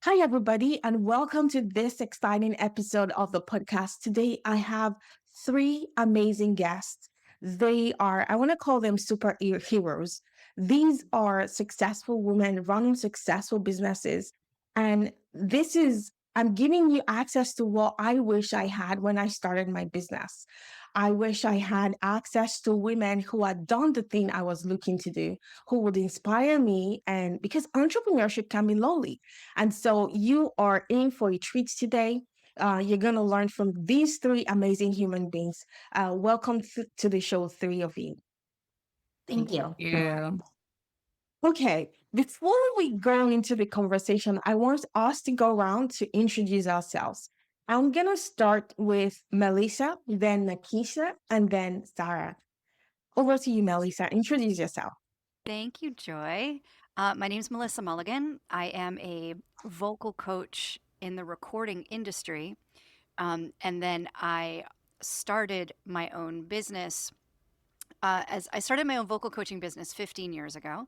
Hi, everybody, and welcome to this exciting episode of the podcast. Today, I have three amazing guests. They are, I want to call them superheroes. These are successful women running successful businesses. And I'm giving you access to what I wish I had when I started my business. I wish I had access to women who had done the thing I was looking to do, who would inspire me. And because entrepreneurship can be lonely, and so you are in for a treat today. You're going to learn from these three amazing human beings. Welcome to the show, three of you. Thank you. Yeah. Okay, before we go into the conversation, I want us to go around to introduce ourselves. I'm going to start with Melissa, then Nakisha, and then Sarah. Over to you, Melissa. Introduce yourself. Thank you, Joy. My name is Melissa Mulligan. I am a vocal coach in the recording industry. And then I started my own business. As I started my own vocal coaching business 15 years ago.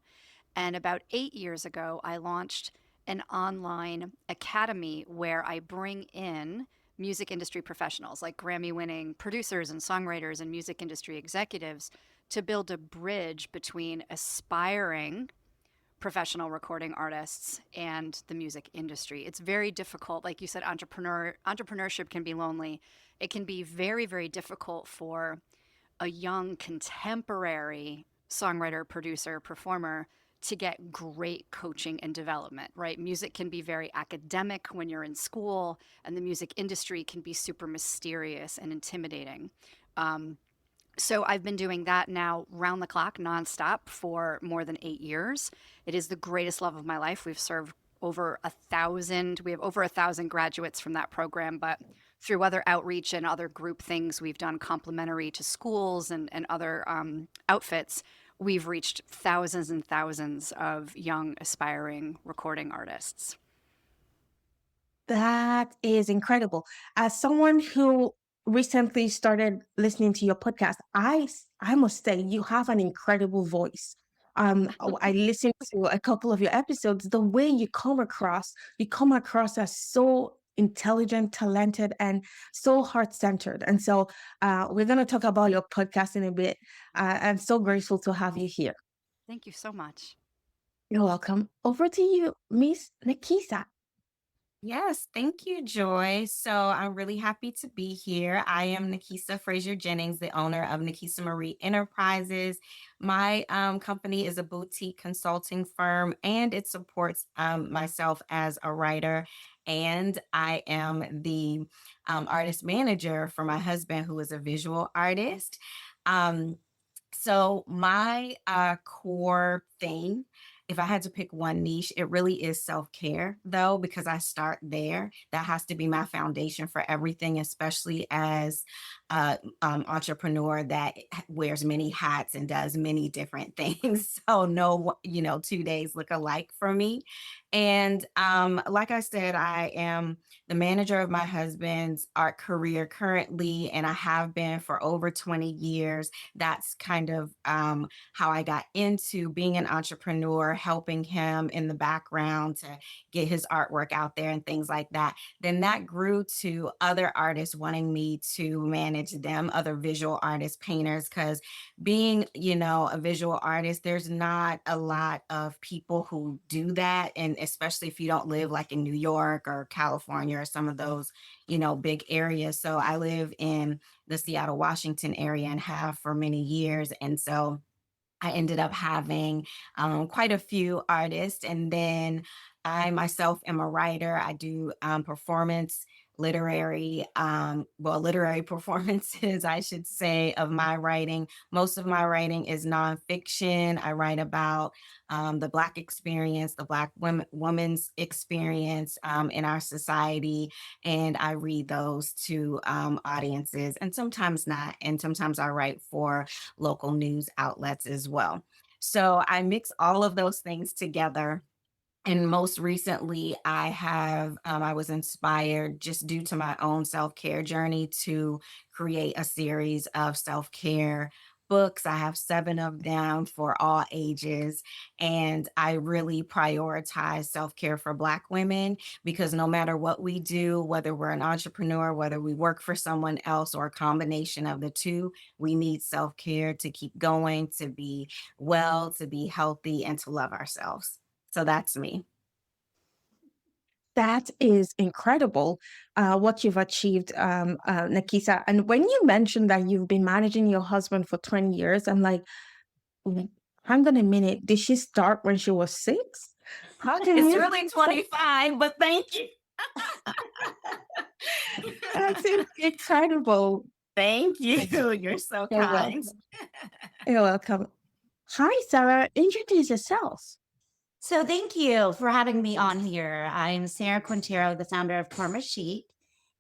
And about 8 years ago, I launched an online academy where I bring in music industry professionals like Grammy winning producers and songwriters and music industry executives to build a bridge between aspiring professional recording artists and the music industry. It's very difficult. Like you said, entrepreneurship can be lonely. It can be very, very difficult for a young contemporary songwriter, producer, performer to get great coaching and development, right? Music can be very academic when you're in school, and the music industry can be super mysterious and intimidating. Um, so I've been doing that now round the clock, nonstop for more than 8 years. It is the greatest love of my life. We've served over 1,000. We have over 1,000 graduates from that program, but through other outreach and other group things we've done complementary to schools and other outfits, we've reached thousands and thousands of young aspiring recording artists. That is incredible. As someone who recently started listening to your podcast, I must say you have an incredible voice. I listened to a couple of your episodes. The way you come across as so intelligent, talented, and so heart-centered. And so we're going to talk about your podcast in a bit. I'm so grateful to have you here. Thank you so much. You're welcome. Over to you, Miss Nikisa. Yes, thank you, Joy. So I'm really happy to be here. I am Nikisa Frazier Jennings, the owner of Nikisa Marie Enterprises. My company is a boutique consulting firm and it supports myself as a writer. And I am the artist manager for my husband, who is a visual artist. Um, so my core thing, if I had to pick one niche, it really is self-care though, because I start there. That has to be my foundation for everything, especially as entrepreneur that wears many hats and does many different things. So no, 2 days look alike for me. And like I said, I am the manager of my husband's art career currently, and I have been for over 20 years. That's kind of how I got into being an entrepreneur, helping him in the background to get his artwork out there and things like that. Then that grew to other artists wanting me to manage them, other visual artists, painters, because being, a visual artist, there's not a lot of people who do that. And especially if you don't live like in New York or California or some of those, big areas. So I live in the Seattle, Washington area and have for many years. And so I ended up having quite a few artists. And then I myself am a writer. I do performance, literary performances, I should say, of my writing. Most of my writing is nonfiction. I write about the Black experience, the Black woman's experience in our society. And I read those to audiences and sometimes not. And sometimes I write for local news outlets as well. So I mix all of those things together. And most recently, I was inspired just due to my own self care journey to create a series of self care books. I have 7 of them for all ages. And I really prioritize self care for Black women because no matter what we do, whether we're an entrepreneur, whether we work for someone else, or a combination of the two, we need self care to keep going, to be well, to be healthy, and to love ourselves. So that's me. That is incredible, what you've achieved, Nakisa. And when you mentioned that you've been managing your husband for 20 years, I'm like, "Mm, hang on a minute. Did she start when she was 6? How can It's you? really 25, but thank you. That's incredible. Thank you. You're so You're kind. welcome. You're welcome. Hi, Sarah. Introduce yourself. So thank you for having me on here. I'm Sarah Quintero, the founder of Karma Sheet.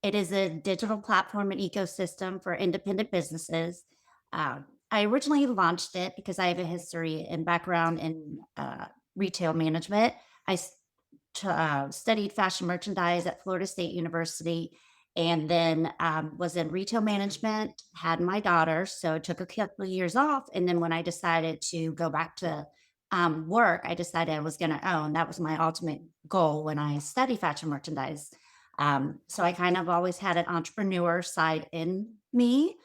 It is a digital platform and ecosystem for independent businesses. I originally launched it because I have a history and background in retail management. I studied fashion merchandise at Florida State University and then was in retail management, had my daughter, so took a couple of years off. And then when I decided to go back to work, I decided I was going to own. That was my ultimate goal when I studied fashion merchandise. So I kind of always had an entrepreneur side in me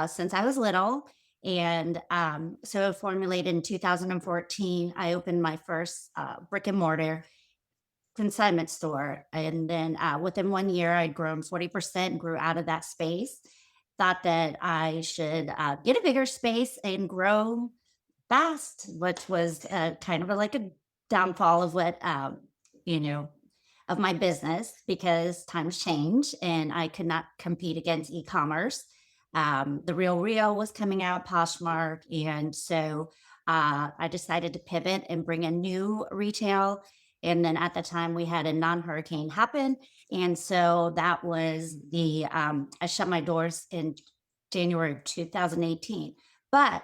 since I was little. And so formulated in 2014, I opened my first brick and mortar consignment store. And then within 1 year, I'd grown 40% grew out of that space. Thought that I should get a bigger space and grow fast, which was kind of like a downfall of what, you know, of my business because times change and I could not compete against e-commerce. The Real Real was coming out, Poshmark, and so I decided to pivot and bring in new retail. And then at the time, we had a non-hurricane happen, and so that was the I shut my doors in January of 2018. But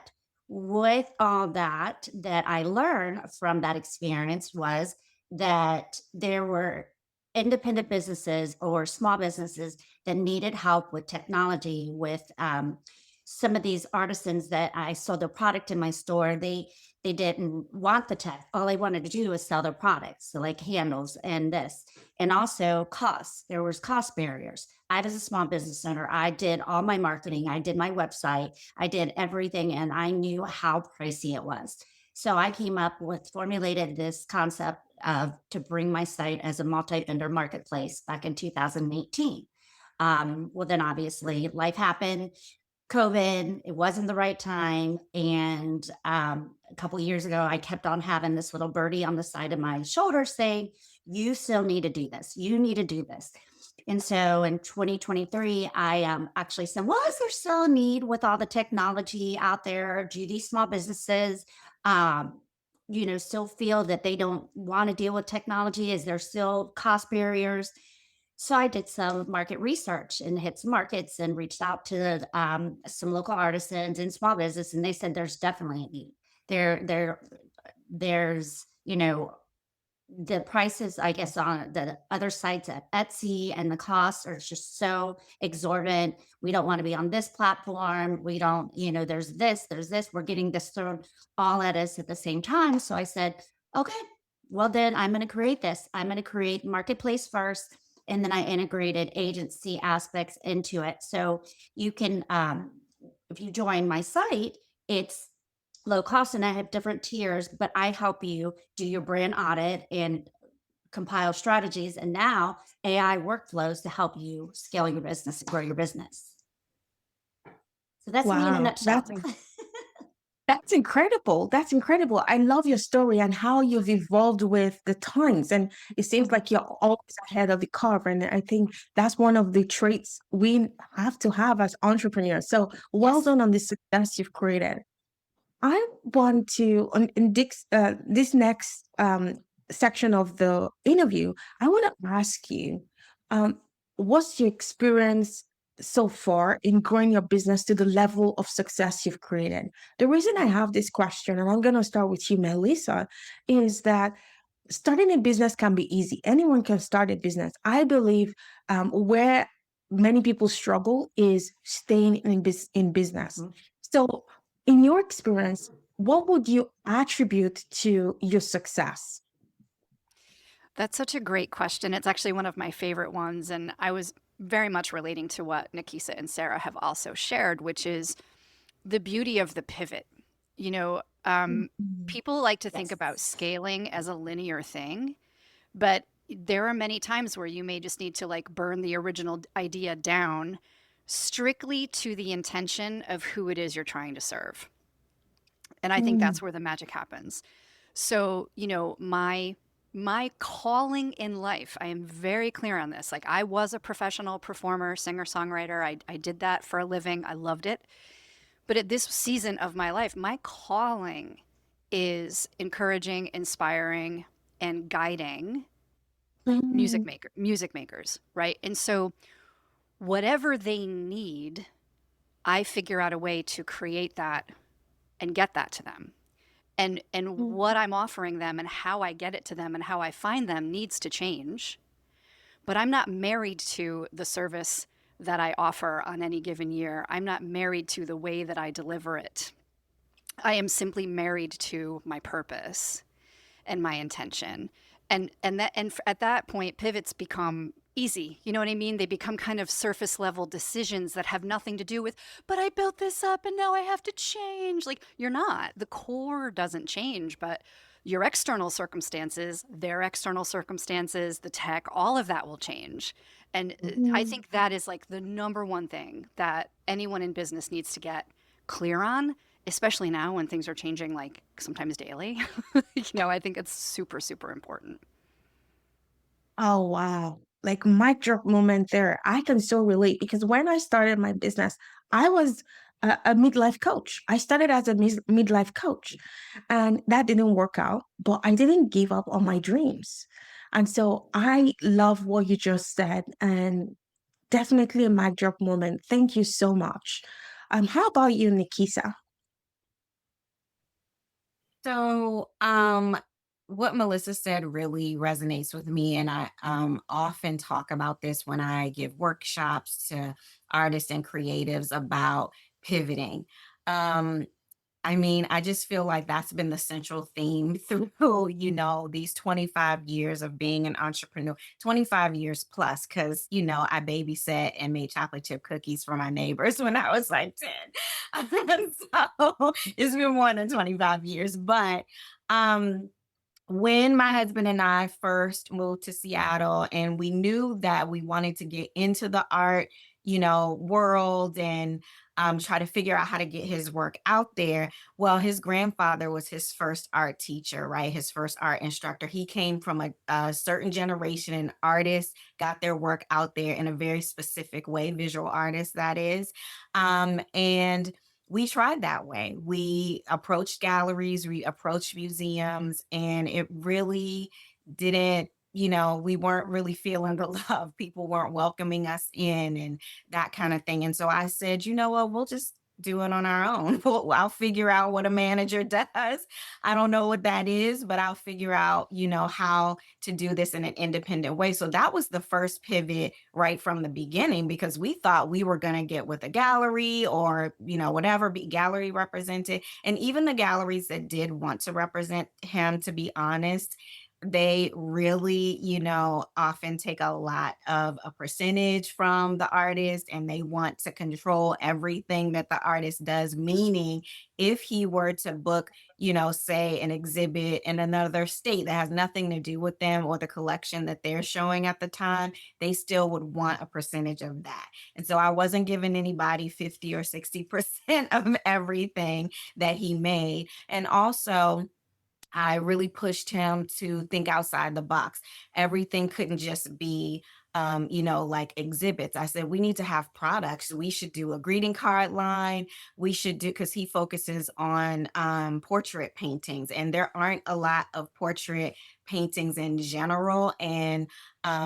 with all that I learned from that experience was that there were independent businesses or small businesses that needed help with technology with some of these artisans that I sold their product in my store. They didn't want the tech. All they wanted to do was sell their products, so like handles and this, and also costs. There was cost barriers. I was a small business owner. I did all my marketing. I did my website. I did everything, and I knew how pricey it was. So I came up with formulated this concept of to bring my site as a multi-vendor marketplace back in 2018. Well, then obviously life happened. COVID, it wasn't the right time. And a couple of years ago, I kept on having this little birdie on the side of my shoulder saying, you still need to do this. You need to do this. And so in 2023, I actually said, well, is there still a need with all the technology out there? Do these small businesses, still feel that they don't want to deal with technology? Is there still cost barriers? So I did some market research and hit some markets and reached out to some local artisans and small business, and they said there's definitely a need. There's the prices, I guess, on the other sites at Etsy and the costs are just so exorbitant. We don't want to be on this platform. We don't, there's this, we're getting this thrown all at us at the same time. So I said, okay, well, then I'm going to create this. I'm going to create marketplace first. And then I integrated agency aspects into it. So you can, if you join my site, it's low cost and I have different tiers, but I help you do your brand audit and compile strategies and now AI workflows to help you scale your business and grow your business. So that's me in a Wow, nutshell. that's incredible. That's incredible. I love your story and how you've evolved with the times. And it seems like you're always ahead of the curve. And I think that's one of the traits we have to have as entrepreneurs. So well Yes. done on the success you've created. I want to, in this next section of the interview, I want to ask you, um, what's your experience so far in growing your business to the level of success you've created? The reason I have this question, and I'm going to start with you, Melissa, is that starting a business can be easy. Anyone can start a business. I believe where many people struggle is staying in business. Mhm. So In your experience, what would you attribute to your success? That's such a great question. It's actually one of my favorite ones. And I was very much relating to what Nikisa and Sarah have also shared, which is the beauty of the pivot. You know, Mhm. people like to think about Yes. scaling as a linear thing, but there are many times where you may just need to like burn the original idea down strictly to the intention of who it is you're trying to serve. And I think Mm, that's where the magic happens. So, my calling in life, I am very clear on this. Like I was a professional performer, singer-songwriter. I did that for a living. I loved it. But at this season of my life, my calling is encouraging, inspiring, and guiding mm, music makers, right? And so whatever they need, I figure out a way to create that and get that to them. And mm, what I'm offering them and how I get it to them and how I find them needs to change. But I'm not married to the service that I offer on any given year. I'm not married to the way that I deliver it. I am simply married to my purpose and my intention. At that point pivots become easy. You know what I mean? They become kind of surface level decisions that have nothing to do with, but I built this up and now I have to change. Like you're not. The core doesn't change, but your external circumstances, their external circumstances, the tech, all of that will change. And I mm. think that is like the number one thing that anyone in business needs to get clear on, especially now when things are changing like sometimes daily. I think it's super, super important. Oh, wow. Like mic drop moment there. I can so relate because when I started my business, I was a midlife coach. I started as a midlife coach, and that didn't work out, but I didn't give up on my dreams. And so I love what you just said, and definitely a mic drop moment. Thank you so much. How about you, Nikisa? So, what Melissa said really resonates with me, and I often talk about this when I give workshops to artists and creatives about pivoting. Um, I mean, I just feel like that's been the central theme through, these 25 years of being an entrepreneur, 25 years plus, because, I babysat and made chocolate chip cookies for my neighbors when I was like 10. So it's been more than 25 years. But um, when my husband and I first moved to Seattle and we knew that we wanted to get into the art, world and try to figure out how to get his work out there. Well, his grandfather was his first art teacher, right? His first art instructor. He came from a certain generation and artists got their work out there in a very specific way, visual artists, that is. And we tried that way. We approached galleries, we approached museums, and it really didn't, we weren't really feeling the love. People weren't welcoming us in and that kind of thing. And so I said, you know what, we'll just do it on our own. I'll figure out what a manager does. I don't know what that is, but I'll figure out, how to do this in an independent way. So that was the first pivot right from the beginning because we thought we were going to get with a gallery or, whatever, be gallery represented. And even the galleries that did want to represent him, to be honest, they really, often take a lot of a percentage from the artist and they want to control everything that the artist does. Meaning, if he were to book, say an exhibit in another state that has nothing to do with them or the collection that they're showing at the time, they still would want a percentage of that. And so I wasn't giving anybody 50 or 60% of everything that he made. And also, I really pushed him to think outside the box. Everything couldn't just be, like exhibits. I said, we need to have products. We should do a greeting card line. We should do, because he focuses on portrait paintings, and there aren't a lot of portrait paintings in general and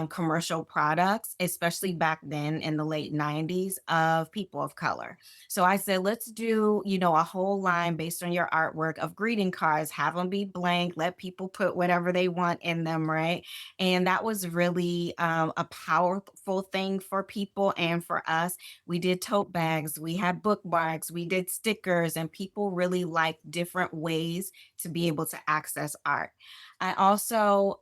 commercial products, especially back then in the late 90s, of people of color. So I said, let's do, a whole line based on your artwork of greeting cards, have them be blank, let people put whatever they want in them, right? And that was really a powerful thing for people and for us. We did tote bags, we had bookmarks, we did stickers, and people really liked different ways to be able to access art. I also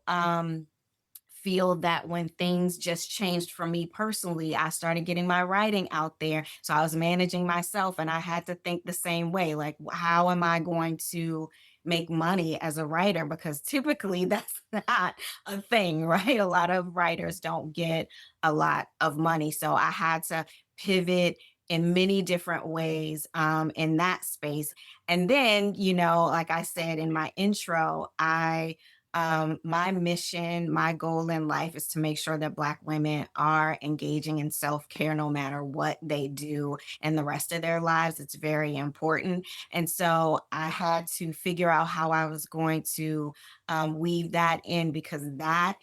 feel that when things just changed for me personally, I started getting my writing out there. So I was managing myself and I had to think the same way, like, how am I going to make money as a writer? Because typically that's not a thing, right? A lot of writers don't get a lot of money. So I had to pivot in many different ways in that space. And then, like I said in my intro, my mission, my goal in life is to make sure that Black women are engaging in self care no matter what they do in the rest of their lives. It's very important. And so I had to figure out how I was going to weave that in, because that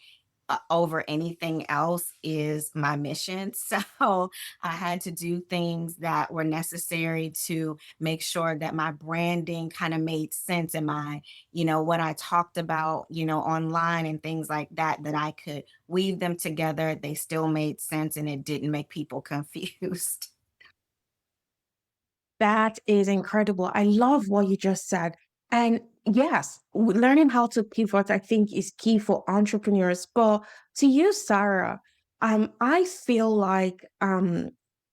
over anything else is my mission. So I had to do things that were necessary to make sure that my branding kind of made sense, and what I talked about, online and things like that, that I could weave them together. They still made sense and it didn't make people confused. That is incredible. I love what you just said. And yes, learning how to pivot, I think, is key for entrepreneurs. But to you, Sarah, I feel like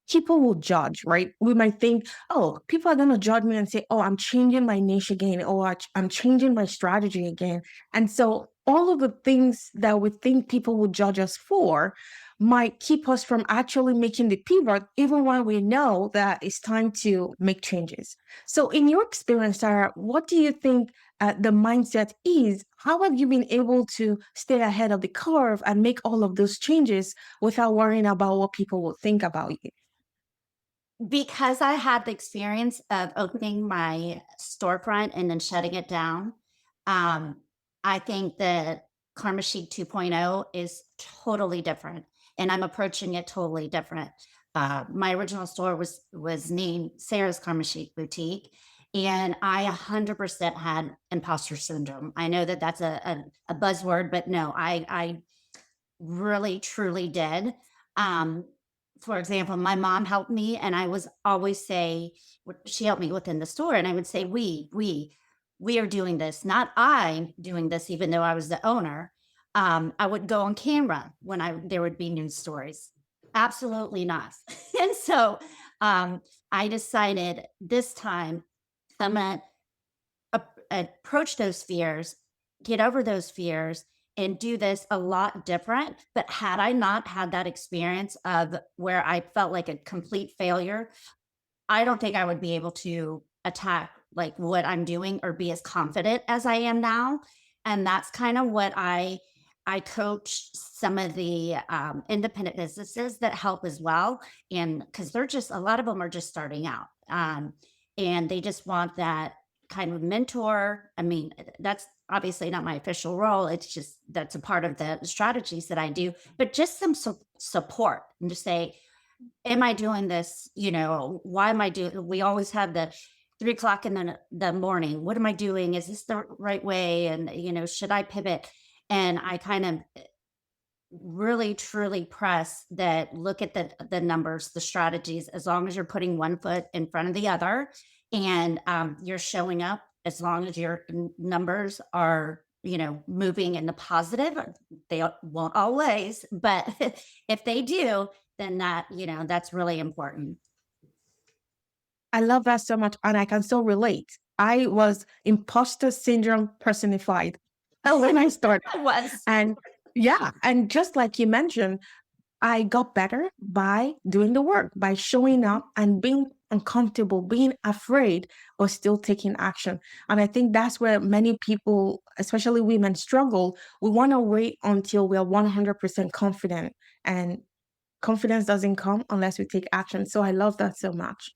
people will judge, right? We might think, oh, people are going to judge me and say, oh, I'm changing my niche again, or I'm changing my strategy again. And so all of the things that we think people will judge us for might keep us from actually making the pivot, even when we know that it's time to make changes. So, in your experience, Sarah, what do you think the mindset is? How have you been able to stay ahead of the curve and make all of those changes without worrying about what people will think about you? Because I had the experience of opening my storefront and then shutting it down, um, I think that Karma Chic 2.0 is totally different, and I'm approaching it totally different. My original store was named Sarah's Karma Chic Boutique, and I 100% had imposter syndrome. I know that that's a buzzword, but no, I really truly did. Um, for example, my mom helped me, and I was always say, she helped me within the store, and I would say, we are doing this, not I doing this, even though I was the owner. I would go on camera when there would be news stories. Absolutely not. And so I decided this time I'm gonna approach those fears, get over those fears, and do this a lot different. But had I not had that experience of where I felt like a complete failure, I don't think I would be able to attack like what I'm doing or be as confident as I am now. And that's kind of what I coach some of the independent businesses that help as well. And because they're just a lot of them are just starting out, and they just want that kind of mentor. I mean, that's obviously not my official role. It's just that's a part of the strategies that I do, but just some support and just say, am I doing this? Why am I doing? We always have the 3 o'clock in the morning. What am I doing? Is this the right way? And should I pivot? And I kind of really truly press that, look at the numbers, the strategies, as long as you're putting one foot in front of the other, and you're showing up, as long as your numbers are moving in the positive. They won't always, but if they do, then that's really important. I love that so much, and I can so relate. I was imposter syndrome personified when I started. I was. And yeah, and just like you mentioned, I got better by doing the work, by showing up and being uncomfortable, being afraid, or still taking action. And I think that's where many people, especially women, struggle. We want to wait until we are 100% confident, and confidence doesn't come unless we take action. So I love that so much.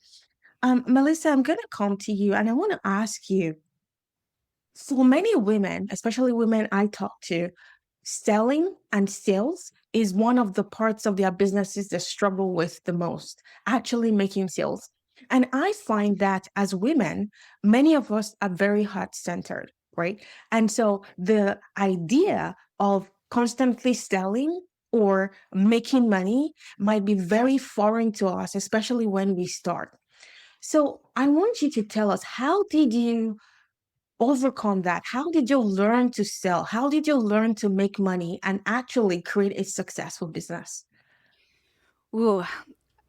Melissa, I'm going to come to you and I want to ask you, For many women, especially women I talk to, selling and sales is one of the parts of their businesses that struggle with the most, actually making sales. And I find that as women, many of us are very heart centered, right? And so the idea of constantly selling or making money might be very foreign to us, especially when we start. So I want you to tell us, how did you overcome that? How did you learn to sell? How did you learn to make money and actually create a successful business? Ooh,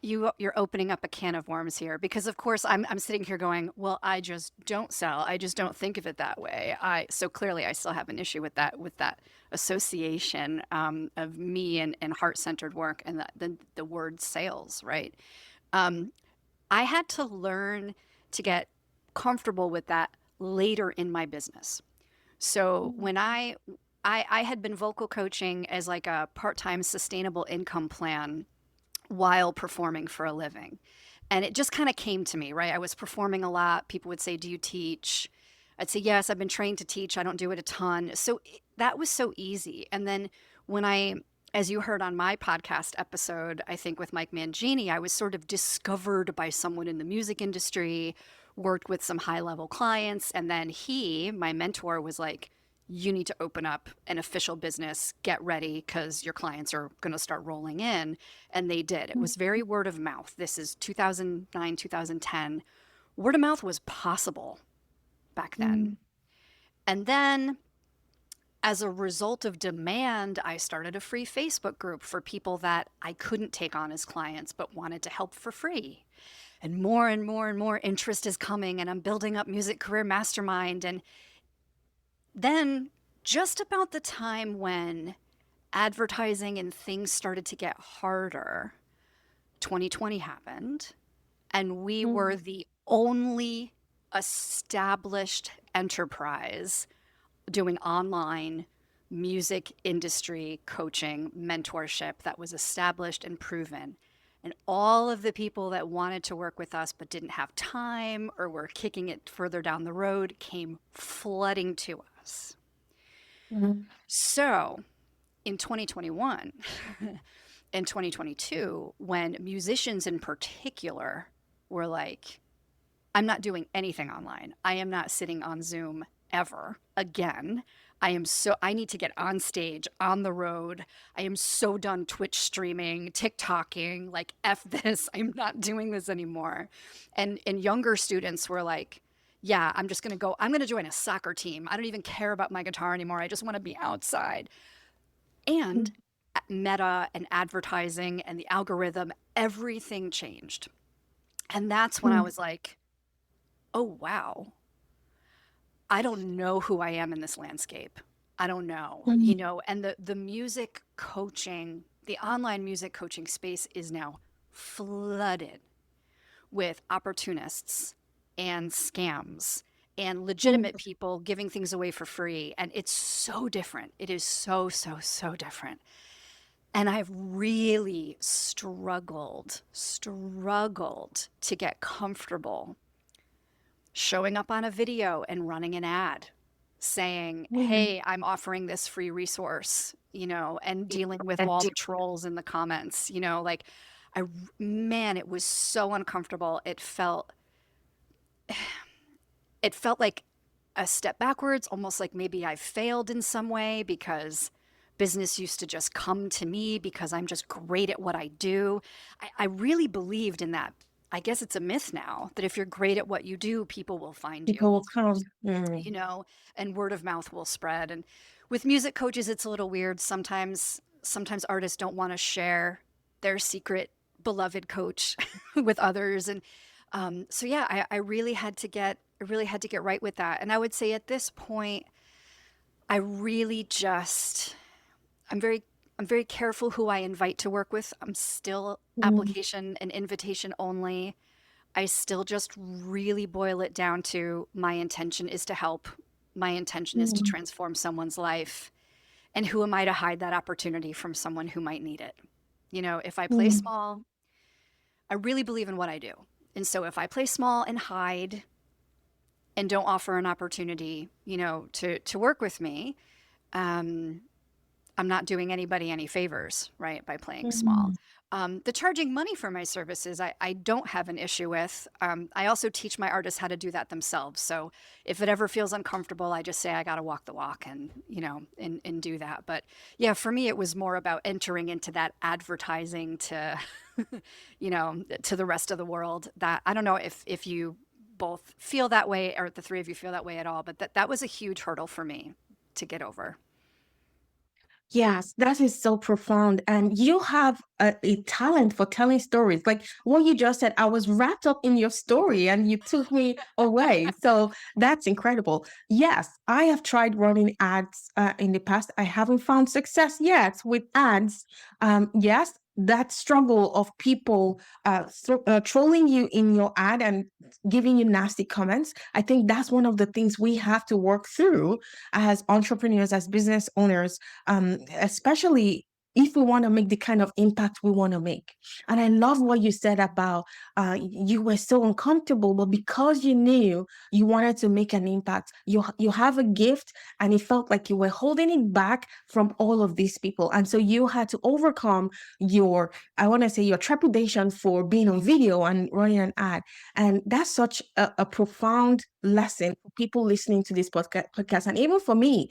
you're opening up a can of worms here because of course I'm sitting here going, well, I just don't sell. I just don't think of it that way. I so clearly I still have an issue with that association of me and heart-centered work and the word sales, right? Um, I had to learn to get comfortable with that later in my business. So Mm, when I had been vocal coaching as like a part-time sustainable income plan while performing for a living. And it just kind of came to me, right? I was performing a lot. People would say, "Do you teach?" I'd say, "Yes, I've been trained to teach. I don't do it a ton." So that was so easy. And then when as you heard on my podcast episode, I think with Mike Mangini, I was sort of discovered by someone in the music industry, worked with some high level clients. And then my mentor, was like, you need to open up an official business, get ready because your clients are going to start rolling in. And they did. It mm, was very word of mouth. This is 2009, 2010. Word of mouth was possible back then. mm, And then, as a result of demand, I started a free Facebook group for people that I couldn't take on as clients but wanted to help for free. And more and more and more interest is coming, and I'm building up Music Career Mastermind. And then, just about the time when advertising and things started to get harder, 2020 happened, and we were mm, the only established enterprise doing online music industry coaching mentorship that was established and proven. And all of the people that wanted to work with us but didn't have time or were kicking it further down the road came flooding to us. mm, So in 2021 and 2022, when musicians in particular were like, I'm not doing anything online. I am not sitting on Zoom ever again. I need to get on stage, on the road. I am so done Twitch streaming, TikToking, like F this. I'm not doing this anymore. And younger students were like, yeah, I'm going to join a soccer team. I don't even care about my guitar anymore. I just want to be outside. And mm, meta and advertising and the algorithm, everything changed. And that's when I mm, was like, oh, wow, I don't know who I am in this landscape. I don't know, mm, and the music coaching, the online music coaching space is now flooded with opportunists and scams and mm, legitimate people giving things away for free. And it's so different. It is so, so, so different. And I've really struggled to get comfortable showing up on a video and running an ad saying, mm, hey, I'm offering this free resource, and dealing with all the trolls in the comments, like I, man, it was so uncomfortable. It felt like a step backwards, almost like maybe I failed in some way because business used to just come to me because I'm just great at what I do. I really believed in that. I guess it's a myth now that if you're great at what you do, people will find you, people will come. Mm, you know, and word of mouth will spread. And with music coaches, it's a little weird. Sometimes artists don't want to share their secret beloved coach with others. And so yeah, I really had to get right with that. And I would say at this point, I really just I'm very I'm very careful who I invite to work with. I'm still mm, application and invitation only. I still just really boil it down to my intention is to help. My intention is to mm, transform someone's life. And who am I to hide that opportunity from someone who might need it? If I play mm, small, I really believe in what I do. And so if I play small and hide, and don't offer an opportunity, to work with me, um, I'm not doing anybody any favors, right, by playing small. Mm. The charging money for my services, I don't have an issue with. I also teach my artists how to do that themselves. So if it ever feels uncomfortable, I just say I got to walk the walk and, and do that. But yeah, for me, it was more about entering into that advertising to, to the rest of the world. That I don't know if you both feel that way or the three of you feel that way at all, but that was a huge hurdle for me to get over. Yes, that is so profound. And you have a talent for telling stories. Like what you just said, I was wrapped up in your story and you took me away. So that's incredible. Yes, I have tried running ads in the past. I haven't found success yet with ads. Yes, that struggle of people trolling you in your ad and giving you nasty comments. I think that's one of the things we have to work through as entrepreneurs, as business owners, especially if we want to make the kind of impact we want to make. And I love what you said about you were so uncomfortable, but because you knew you wanted to make an impact, you have a gift, and it felt like you were holding it back from all of these people, and so you had to overcome your, I want to say, your trepidation for being on video and running an ad. And that's such a profound lesson for people listening to this podcast, and even for me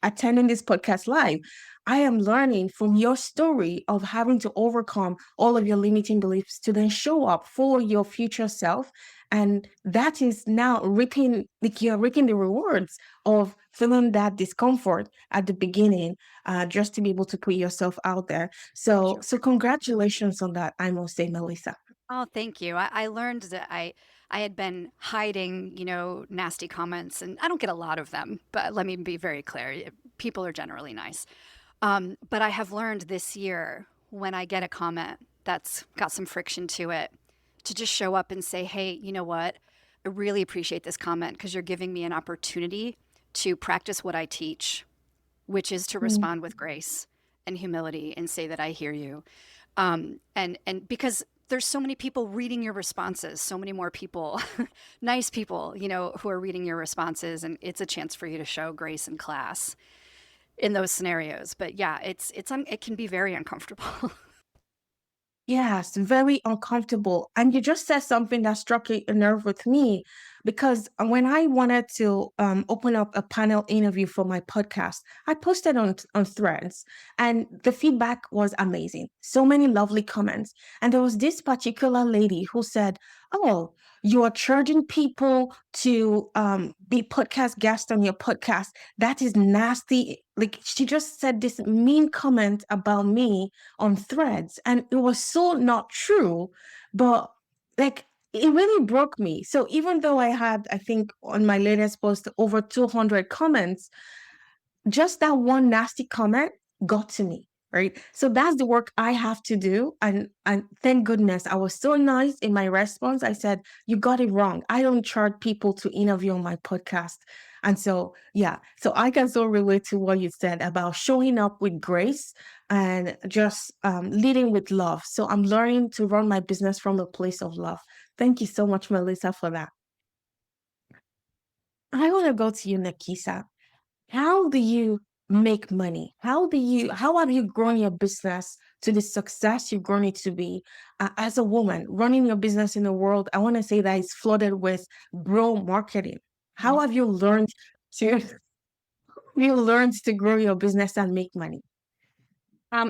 attending this podcast live. I am learning from your story of having to overcome all of your limiting beliefs to then show up for your future self. And that is now reaping, like you're reaping the rewards of feeling that discomfort at the beginning, just to be able to put yourself out there. So congratulations on that, I must say, Melissa. Oh, thank you. I learned that I had been hiding, nasty comments, and I don't get a lot of them, but let me be very clear. People are generally nice. But I have learned this year when I get a comment that's got some friction to it, to just show up and say, hey, you know what? I really appreciate this comment because you're giving me an opportunity to practice what I teach, which is to Mm. respond with grace and humility and say that I hear you. And because there's so many people reading your responses, so many more people, nice people, who are reading your responses, and it's a chance for you to show grace in class in those scenarios. But yeah, it can be very uncomfortable. Yes, very uncomfortable. And you just said something that struck a nerve with me because when I wanted to open up a panel interview for my podcast, I posted on Threads, and the feedback was amazing. So many lovely comments. And there was this particular lady who said, "Oh, you are charging people to be podcast guests on your podcast. That is nasty." Like she just said this mean comment about me on Threads, and it was so not true, but like it really broke me. So even though I had, I think, on my latest post over 200 comments, just that one nasty comment got to me, right? So that's the work I have to do. And thank goodness I was so nice in my response. I said, "You got it wrong. I don't charge people to interview on my podcast." And so yeah, so I can so relate to what you said about showing up with grace and just leading with love. So I'm learning to run my business from a place of love. Thank you so much, Melissa, for that. I want to go to you, Nakisa. How do you make money? How have you grown your business to the success you've grown it to be, as a woman running your business in a world, I want to say, that is flooded with bro marketing? How have to you learned to grow your business and make money?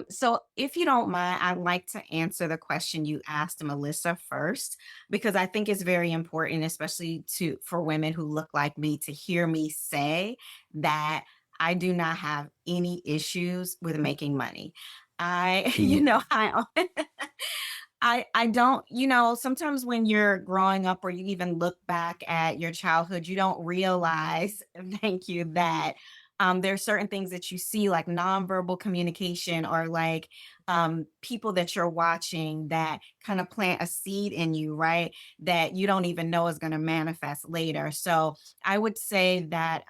So if you don't mind, I'd like to answer the question you asked Melissa first, because I think it's very important, especially to for women who look like me, to hear me say that I do not have any issues with making money. I, I don't, sometimes when you're growing up or you even look back at your childhood, you don't realize, thank you, that there's certain things that you see like nonverbal communication or like people that you're watching that kind of plant a seed in you, right? That you don't even know is going to manifest later. So I would say that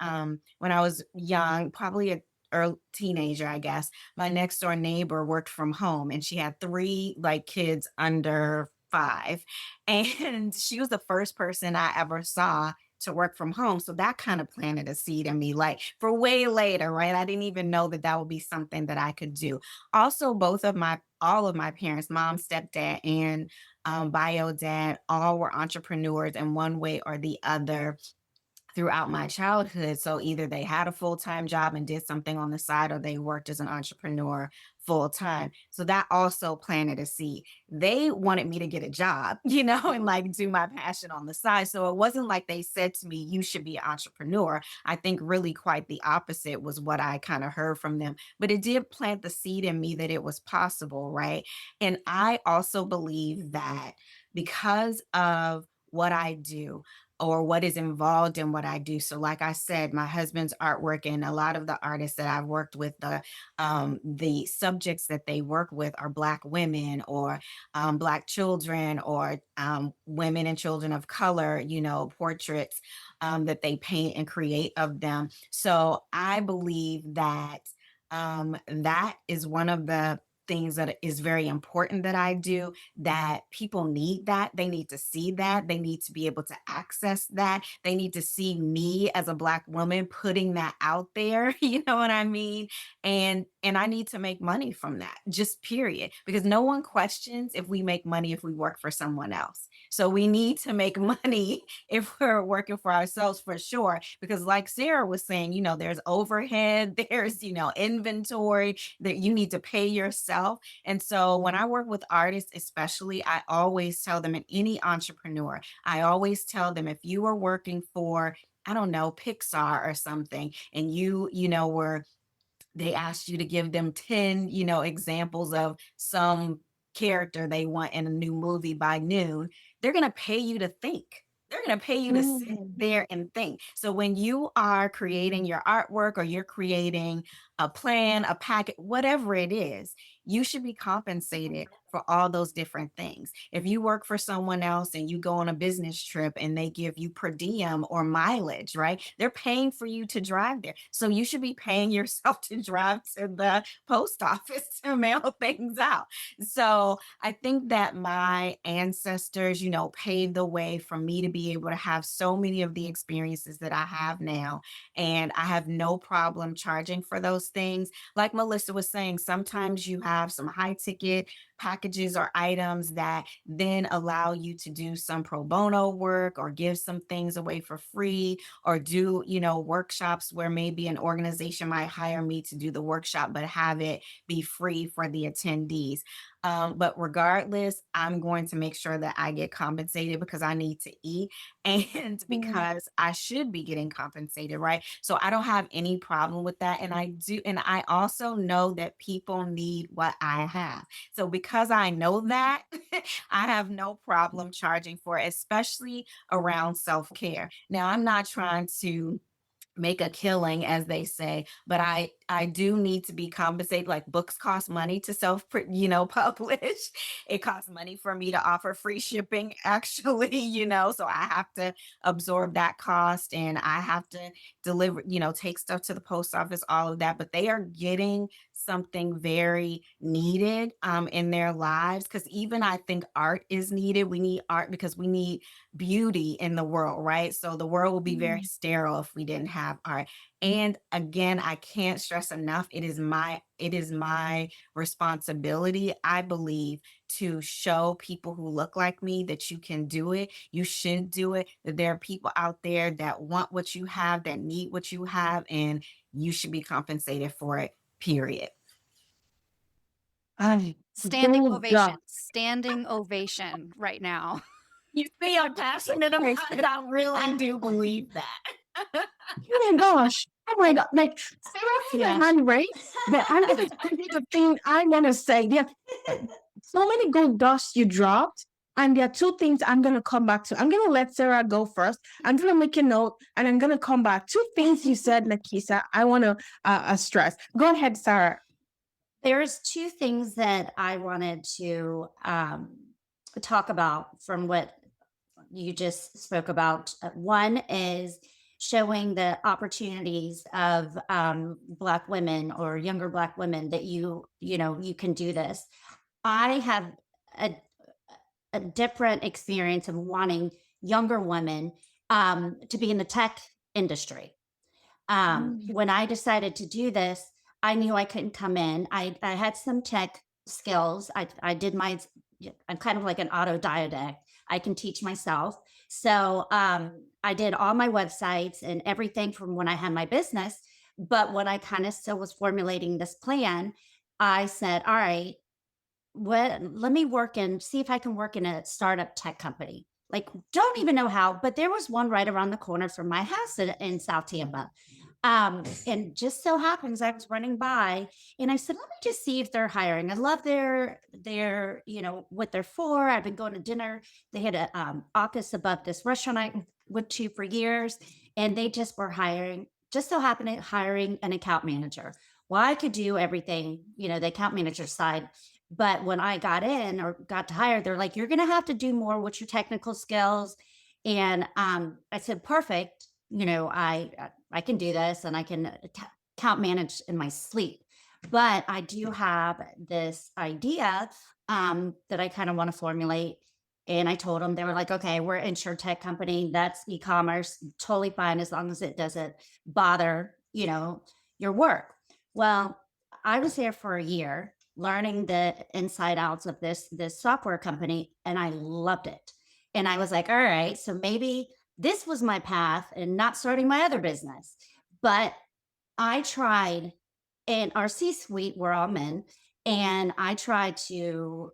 when I was young, probably a early teenager, I guess, my next door neighbor worked from home and she had three like kids under 5. And she was the first person I ever saw to work from home. So that kind of planted a seed in me, like for way later, right? I didn't even know that that would be something that I could do. Also, all of my parents, mom, stepdad, and bio dad, all were entrepreneurs in one way or the other throughout my childhood. So either they had a full-time job and did something on the side, or they worked as an entrepreneur full time. So that also planted a seed. They wanted me to get a job, and like do my passion on the side. So it wasn't like they said to me, you should be an entrepreneur. I think really quite the opposite was what I kind of heard from them. But it did plant the seed in me that it was possible, right? And I also believe that because of what I do, or what is involved in what I do. So, like I said, my husband's artwork and a lot of the artists that I've worked with, the subjects that they work with are Black women, or Black children, or women and children of color, portraits that they paint and create of them. So I believe that that is one of the things that is very important that I do, that people need that. They need to see that. They need to be able to access that. They need to see me as a Black woman putting that out there, you know what I mean? And I need to make money from that, just period. Because no one questions if we make money if we work for someone else. So we need to make money if we're working for ourselves, for sure. Because like Sarah was saying, there's overhead, there's, inventory that you need to pay yourself. And so when I work with artists, especially, I always tell them, and any entrepreneur, I always tell them, if you are working for, I don't know, Pixar or something, and they asked you to give them 10, examples of some character they want in a new movie by noon, they're going to pay you to think. They're going to pay you to sit Mm. there and think. So when you are creating your artwork, or you're creating a plan, a packet, whatever it is, you should be compensated for all those different things. If you work for someone else and you go on a business trip and they give you per diem or mileage, right? They're paying for you to drive there. So you should be paying yourself to drive to the post office to mail things out. So I think that my ancestors, paved the way for me to be able to have so many of the experiences that I have now. And I have no problem charging for those things. Like Melissa was saying, sometimes you have some high ticket packages or items that then allow you to do some pro bono work, or give some things away for free, or do, workshops where maybe an organization might hire me to do the workshop, but have it be free for the attendees. But regardless, I'm going to make sure that I get compensated, because I need to eat and Mm. because I should be getting compensated, right? So I don't have any problem with that. And I also know that people need what I have. So because I know that, I have no problem charging for it, especially around self care. Now, I'm not trying to make a killing, as they say, but I do need to be compensated. Like, books cost money to publish. It costs money for me to offer free shipping, actually, so I have to absorb that cost, and I have to deliver, take stuff to the post office, all of that. But they are getting something very needed in their lives, because even I think art is needed. We need art because we need beauty in the world, right? So the world will be very Mm. sterile if we didn't have art. And again, I can't stress enough, it is my responsibility, I believe, to show people who look like me that you can do it. You should do it. That there are people out there that want what you have, that need what you have, and you should be compensated for it. Period. Ay, Standing gold ovation, dust. standing ovation right now. You see, I'm passionate about it. I really do believe that. Oh my gosh. Oh my God. Like, Sarah has a Yeah. hand raised, but I think the thing I want to say, there are so many gold dust you dropped. And there are two things I'm going to come back to. I'm going to let Sarah go first. I'm going to make a note, and I'm going to come back. Two things you said, Nakisa, I want to stress. Go ahead, Sarah. There's two things that I wanted to talk about from what you just spoke about. One is showing the opportunities of Black women or younger Black women that you can do this. I have a, a different experience of wanting younger women to be in the tech industry. Mm. When I decided to do this, I knew I couldn't come in. I had some tech skills. I did my, I'm kind of like an autodidact. I can teach myself. So I did all my websites and everything from when I had my business. But when I kind of still was formulating this plan, I said, all right, what let me work and see if I can work in a startup tech company. Like, don't even know how, but there was one right around the corner from my house in South Tampa. And just so happens I was running by and I said, let me just see if they're hiring. I love their, what they're for. I've been going to dinner. They had a office above this restaurant I went to for years, and they just were hiring, just so happened to hiring an account manager. Well, I could do everything, the account manager side. But when I got in or got to hire, they're like, you're gonna have to do more with your technical skills. And I said, perfect. I can do this and I can account manage in my sleep. But I do have this idea that I kind of want to formulate. And I told them, they were like, okay, we're an insure tech company. That's e-commerce, totally fine as long as it doesn't bother, your work. Well, I was there for a year learning the inside outs of this software company, and I loved it. And I was like, all right, so maybe this was my path and not starting my other business. But I tried, and our C-suite were all men, and I tried to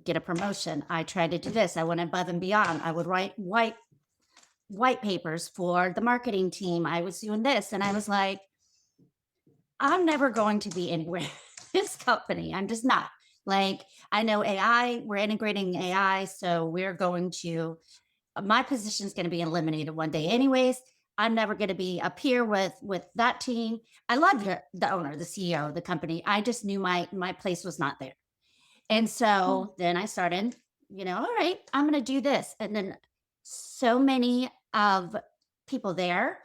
get a promotion. I tried to do this. I went above and beyond. I would write white papers for the marketing team. I was doing this, and I was like, I'm never going to be anywhere in this company. I'm just not. Like, I know AI, we're integrating AI, so we're going to, my position is going to be eliminated one day anyways. I'm never going to be up here with that team. I love the owner, the CEO of the company. I just knew my place was not there. And Mm. so then I started, all right, I'm going to do this. And then so many of people there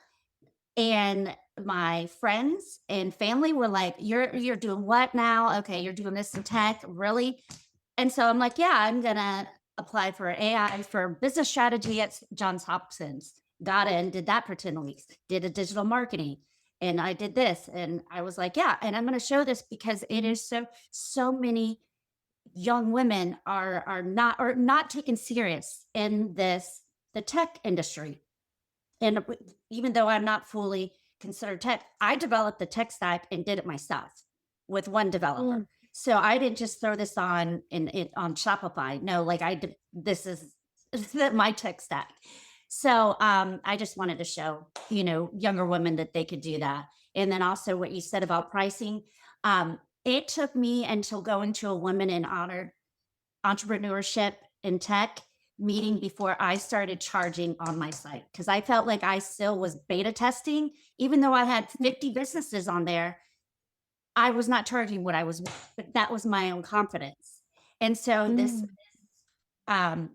and my friends and family were like, you're doing what now? Okay, you're doing this in tech, really? And so I'm like, yeah, I'm gonna apply for AI for business strategy at Johns Hopkins. Got in, did that for 10 weeks, did a digital marketing, and I did this. And I was like, yeah, and I'm gonna show this because it is so many young women are not taken serious in the tech industry. And even though I'm not fully considered tech, I developed the tech stack and did it myself with one Mm. developer. So I didn't just throw this on on Shopify. No, like this is my tech stack. So I just wanted to show, younger women that they could do that. And then also what you said about pricing. It took me until going to a women in honor entrepreneurship in tech meeting before I started charging on my site because I felt like I still was beta testing. Even though I had 50 businesses on there, I was not charging what I was, but that was my own confidence. And so this Mm. um,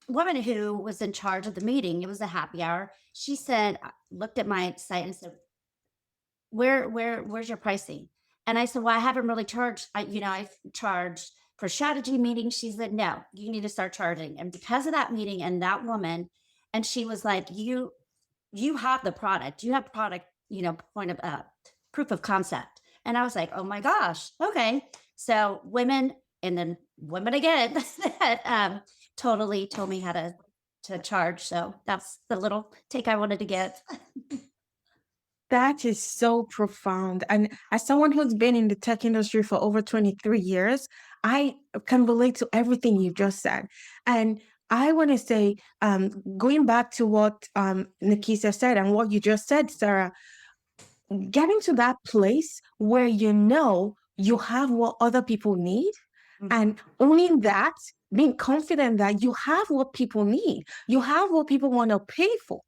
woman who was in charge of the meeting, it was a happy hour. She said, looked at my site and said, where's your pricing? And I said, well, I haven't really charged. I charged for strategy meetings. She said, no, you need to start charging. And because of that meeting and that woman, and she was like, you have the product, you have product, point of proof of concept. And I was like, oh my gosh, okay. So women and then women again that totally told me how to charge. So that's the little take I wanted to give. That is so profound. And as someone who's been in the tech industry for over 23 years, I can relate to everything you just said. And I want to say, going back to what Nikisa said and what you just said, Sarah, getting to that place where you have what other people need and owning that, being confident that you have what people need, you have what people want to pay for.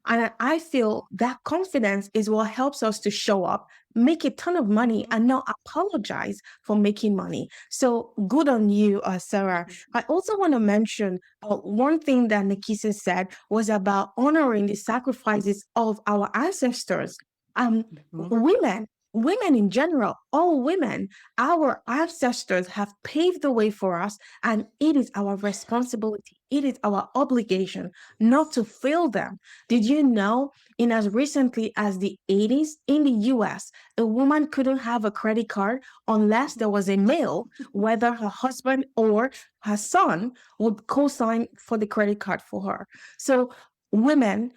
And I feel that confidence is what helps us to show up, make a ton of money, and not apologize for making money. So good on you, Sarah. I also want to mention one thing that Nikisa said was about honoring the sacrifices of our ancestors. Mhm. Women. women in general, all women, our ancestors have paved the way for us, and it is our responsibility, it is our obligation not to fail them. Did you know, in as recently as the 80s in the US, a woman couldn't have a credit card unless there was a male, whether her husband or her son, would co sign for the credit card for her. So, women,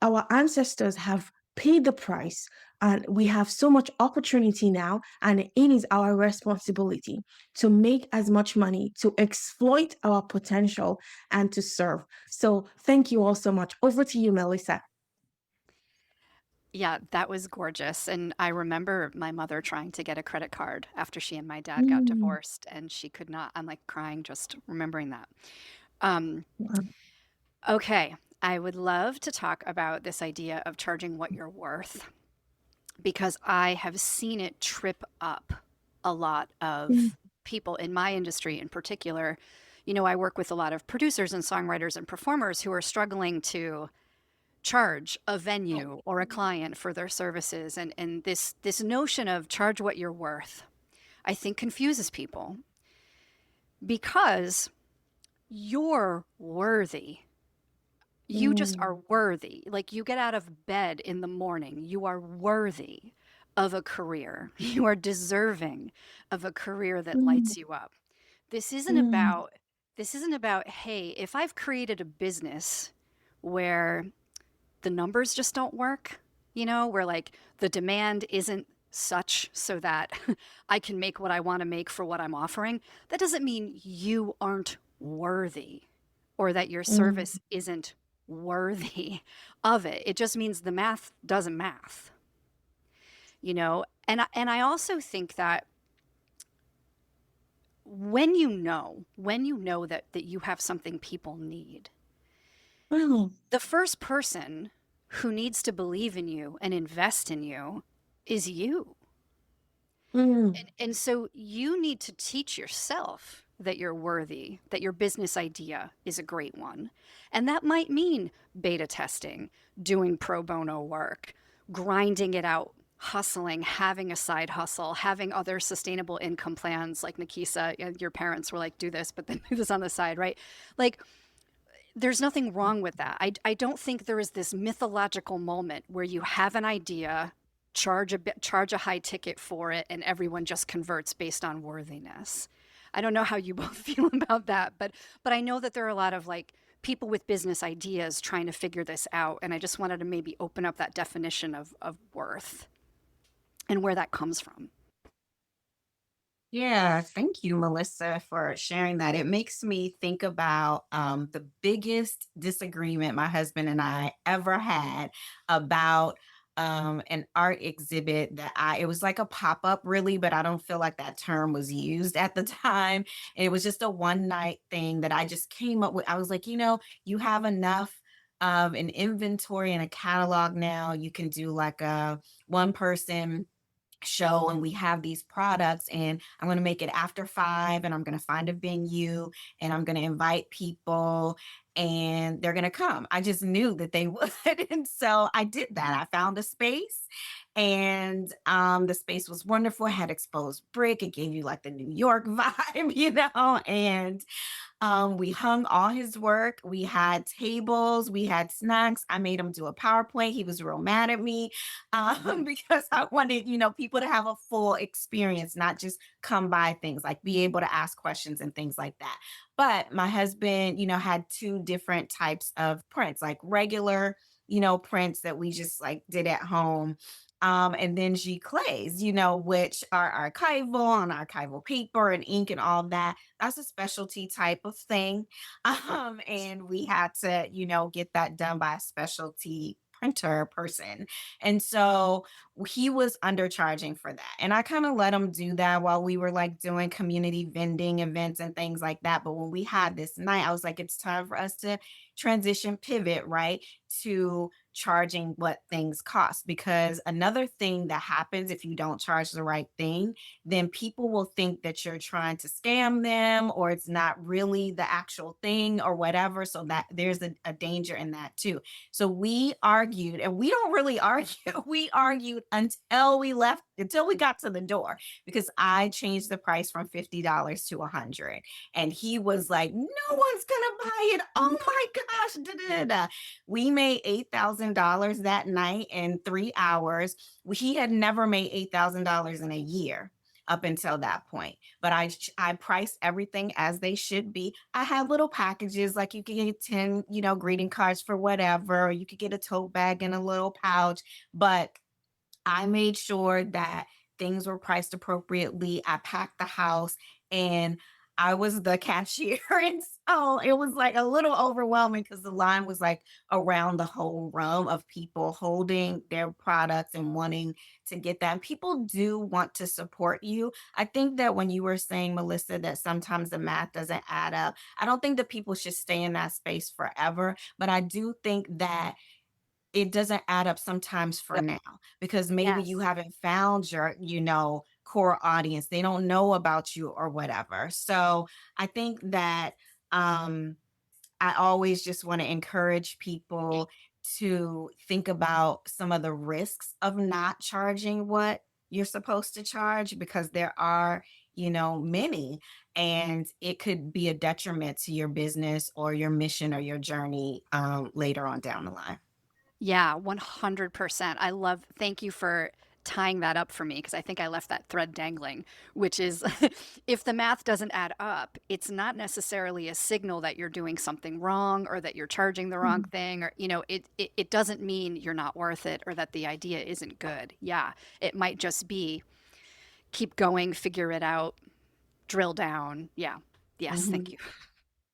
our ancestors have paid the price, and we have so much opportunity now, and it is our responsibility to make as much money, to exploit our potential, and to serve. So thank you all so much. Over to you, Melissa. Yeah, that was gorgeous. And I remember my mother trying to get a credit card after she and my dad got Mm, divorced, and she could not. I'm like crying just remembering that. Um, wow. okay, I would love to talk about this idea of charging what you're worth because I have seen it trip up a lot Mm, of people in my industry in particular. You know, I work with a lot of producers and songwriters and performers who are struggling to charge a venue or a client for their services, and this notion of charge what you're worth, I think, confuses people because you're worthy. You just mm, are worthy. Like, you get out of bed in the morning, you are worthy of a career. You are deserving of a career that mm, lights you up. This isn't mm, about this isn't about, hey, if I've created a business where the numbers just don't work, you know, where like the demand isn't such so that I can make what I want to make for what I'm offering, that doesn't mean you aren't worthy or that your mm. service isn't worthy of it. It just means the math doesn't math, you know? And I also think that when you know that you have something people need, Wow. the first person who needs to believe in you and invest in you is you. Mm, And so you need to teach yourself that you're worthy, that your business idea is a great one. And that might mean beta testing, doing pro bono work, grinding it out, hustling, having a side hustle, having other sustainable income plans like Nikisa, your parents were like, do this, but then do this on the side, right? Like, there's nothing wrong with that. I don't think there is this mythological moment where you have an idea, charge a high ticket for it, and everyone just converts based on worthiness. I don't know how you both feel about that, but I know that there are a lot of like people with business ideas trying to figure this out, and I just wanted to maybe open up that definition of worth and where that comes from. Yeah, thank you, Melissa, for sharing that. It makes me think about the biggest disagreement my husband and I ever had about an art exhibit that it was like a pop up, really, but I don't feel like that term was used at the time. And it was just a one night thing that I just came up with. I was like, you have enough of an inventory and a catalog now. You can do like a one person show and we have these products, and I'm going to make it after 5 and I'm going to find a venue and I'm going to invite people and they're going to come. I just knew that they would. And so I did that. I found a space, and the space was wonderful. It had exposed brick. It gave you like the New York vibe, and we hung all his work. We had tables, we had snacks. I made him do a PowerPoint. He was real mad at me because I wanted, people to have a full experience, not just come by things, like be able to ask questions and things like that. But my husband, had two different types of prints, like regular, prints that we just like did at home. And then Clays, which are archival on archival paper and ink and all that. That's a specialty type of thing. And we had to, get that done by a specialty printer person. And so he was undercharging for that. And I kind of let him do that while we were like doing community vending events and things like that. But when we had this night, I was like, it's time for us to transition, pivot, right? To charging what things cost. Because another thing that happens if you don't charge the right thing, then people will think that you're trying to scam them or it's not really the actual thing or whatever. So that there's a danger in that too. So we argued, and we don't really argue. We argued until we left, until we got to the door, because I changed the price from $50 to 100. And he was like, no one's gonna buy it. Oh my gosh. Da, da, da, da. We made $8,000 that night in 3 hours. He had never made $8,000 in a year up until that point. But I priced everything as they should be. I had little packages like you could get 10, greeting cards for whatever, or you could get a tote bag and a little pouch. But I made sure that things were priced appropriately. I packed the house and I was the cashier. And so it was like a little overwhelming because the line was like around the whole room of people holding their products and wanting to get that. And people do want to support you. I think that when you were saying, Melissa, that sometimes the math doesn't add up, I don't think that people should stay in that space forever. But I do think that it doesn't add up sometimes for Yep. now because maybe you Yes. haven't found your, core audience. They don't know about you or whatever. So I think that I always just want to encourage people to think about some of the risks of not charging what you're supposed to charge because there are, many, and it could be a detriment to your business or your mission or your journey later on down the line. Yeah, 100%. Thank you for tying that up for me because I think I left that thread dangling, which is if the math doesn't add up, it's not necessarily a signal that you're doing something wrong or that you're charging the wrong thing or, it doesn't mean you're not worth it or that the idea isn't good. Yeah, it might just be keep going, figure it out, drill down. Yeah. Yes, thank Mhm. you.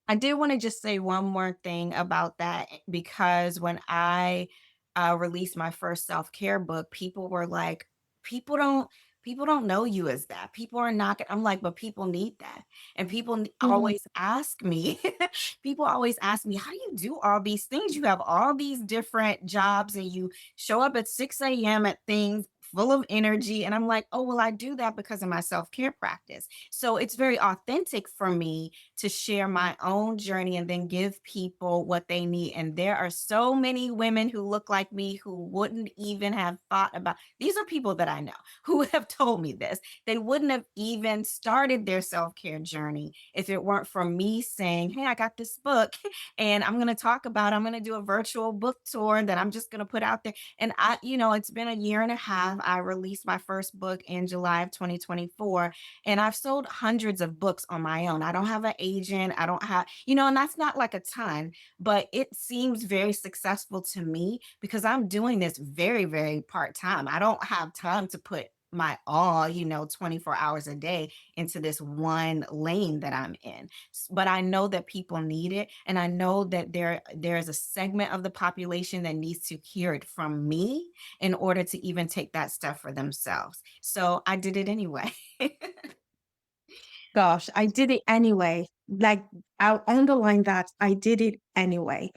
I did want to just say one more thing about that because when I released my first self-care book, people were like, people don't people don't know you as that. People are not I'm like, but people need that. And Mhm. always ask me, people always ask me, how do you do all these things? You have all these different jobs and you show up at 6 a.m. at things full of energy. And I'm like, oh, well, I do that because of my self-care practice. So it's very authentic for me to share my own journey and then give people what they need. And there are so many women who look like me who wouldn't even have thought about these are people that I know who have told me this. They wouldn't have even started their self-care journey if it weren't for me saying, hey, I got this book and I'm going to talk about it. I'm going to do a virtual book tour that I'm just going to put out there. And it's been a year and a half. I released my first book in July of 2024 and I've sold hundreds of books on my own. I don't have an agent. I don't have, and that's not like a ton, but it seems very successful to me because I'm doing this very, very part time. I don't have time to put my all, 24 hours a day into this one lane that I'm in. But I know that people need it. And I know that there's a segment of the population that needs to hear it from me in order to even take that step for themselves. So I did it anyway. Gosh, I did it anyway. Like, I'll underline that I did it anyway.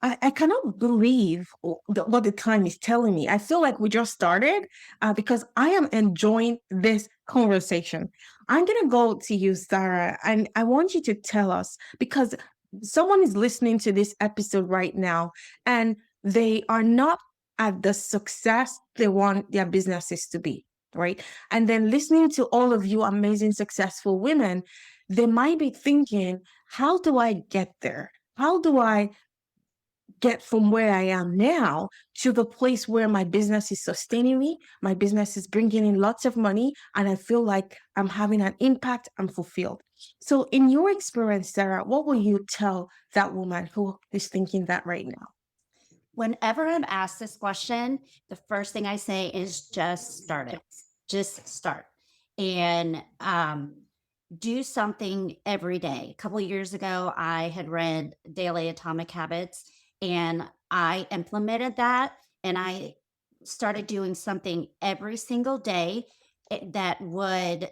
I cannot believe what the time is telling me. I feel like we just started because I am enjoying this conversation. I'm going to go to you, Sarah, and I want you to tell us because someone is listening to this episode right now and they are not at the success they want their businesses to be, right? And then listening to all of you amazing, successful women, they might be thinking, how do I get there? How do I get from where I am now to the place where my business is sustaining me, my business is bringing in lots of money, and I feel like I'm having an impact, I'm fulfilled. So, in your experience, Sarah, what will you tell that woman who is thinking that right now? Whenever I'm asked this question, the first thing I say is just start it. Just start and do something every day. A couple of years ago, I had read Daily Atomic Habits and I implemented that and I started doing something every single day that would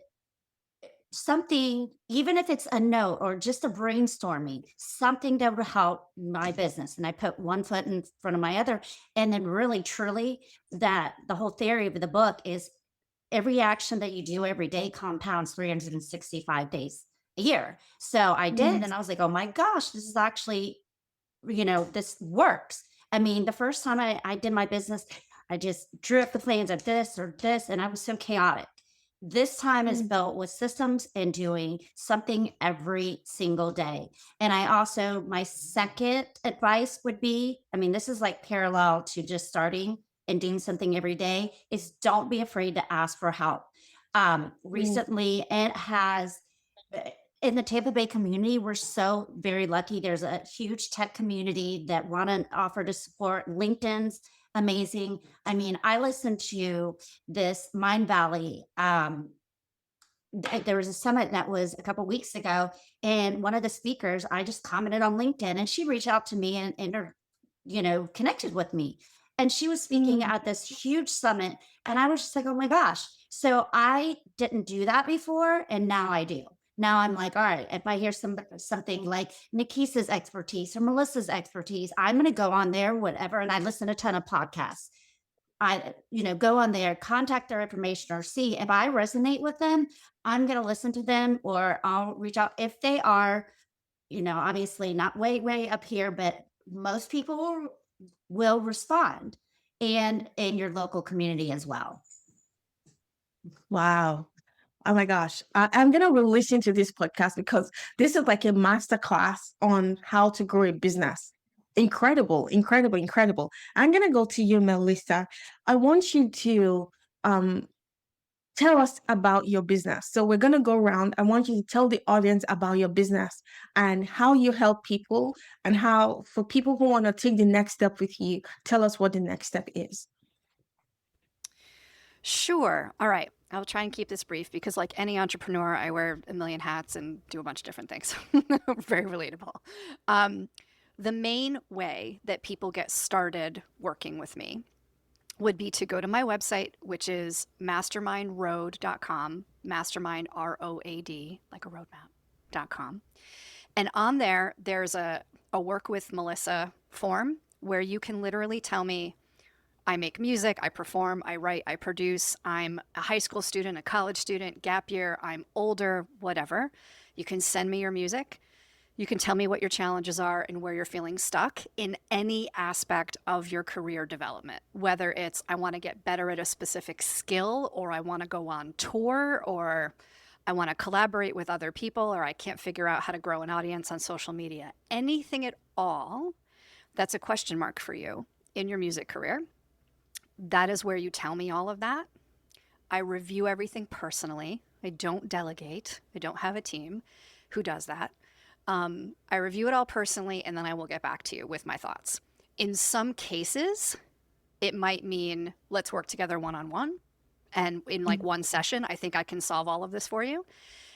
something, even if it's a note or just a brainstorming, something that would help my business. And I put one foot in front of my other. And then, really, truly, that the whole theory of the book is every action that you do every day compounds 365 days a year. So I did. Mm, And I was like, oh my gosh, this is actually, this works. I mean, the first time I did my business, I just drew up the plans of this or this, and I was so chaotic. This time is mm, built with systems and doing something every single day. And I also, my second advice would be, I mean, this is like parallel to just starting and doing something every day, is don't be afraid to ask for help. mm, Recently, it has in the Tampa Bay community, we're so very lucky. There's a huge tech community that want to offer to support. LinkedIn's amazing. I mean, I listened to this Mind Valley. There was a summit that was a couple weeks ago, and one of the speakers, I just commented on LinkedIn, and she reached out to me and connected with me. And she was speaking mm, at this huge summit, and I was just like, oh my gosh. So I didn't do that before, and now I do. Now I'm like, all right, if I hear something like Nikisa's expertise or Melissa's expertise, I'm going to go on there, whatever. And I listen to a ton of podcasts. Go on there, contact their information, or see if I resonate with them. I'm going to listen to them, or I'll reach out if they are, obviously not way, way up here, but most people will respond, and in your local community as well. wow. Oh my gosh. I'm going to re-listen to this podcast because this is like a master class on how to grow a business. Incredible, incredible, incredible. I'm going to go to you, Melissa. I want you to um, tell us about your business. So we're going to go around. I want you to tell the audience about your business and how you help people, and how, for people who want to take the next step with you, tell us what the next step is. Sure. All right. I'll try and keep this brief because, like any entrepreneur, I wear a million hats and do a bunch of different things. Very relatable. Um, the main way that people get started working with me would be to go to my website, which is mastermindroad.com, mastermind, ROAD, like a roadmap.com. And on there, there's a work with Melissa form where you can literally tell me, I make music, I perform, I write, I produce. I'm a high school student, a college student, gap year, I'm older, whatever. You can send me your music. You can tell me what your challenges are and where you're feeling stuck in any aspect of your career development, whether it's I want to get better at a specific skill, or I want to go on tour, or I want to collaborate with other people, or I can't figure out how to grow an audience on social media. Anything at all that's a question mark for you in your music career, that is where you tell me all of that. I review everything personally. I don't delegate. I don't have a team who does that. I review it all personally, and then I will get back to you with my thoughts. In some cases, it might mean let's work together one on one. And in like one session, I think I can solve all of this for you.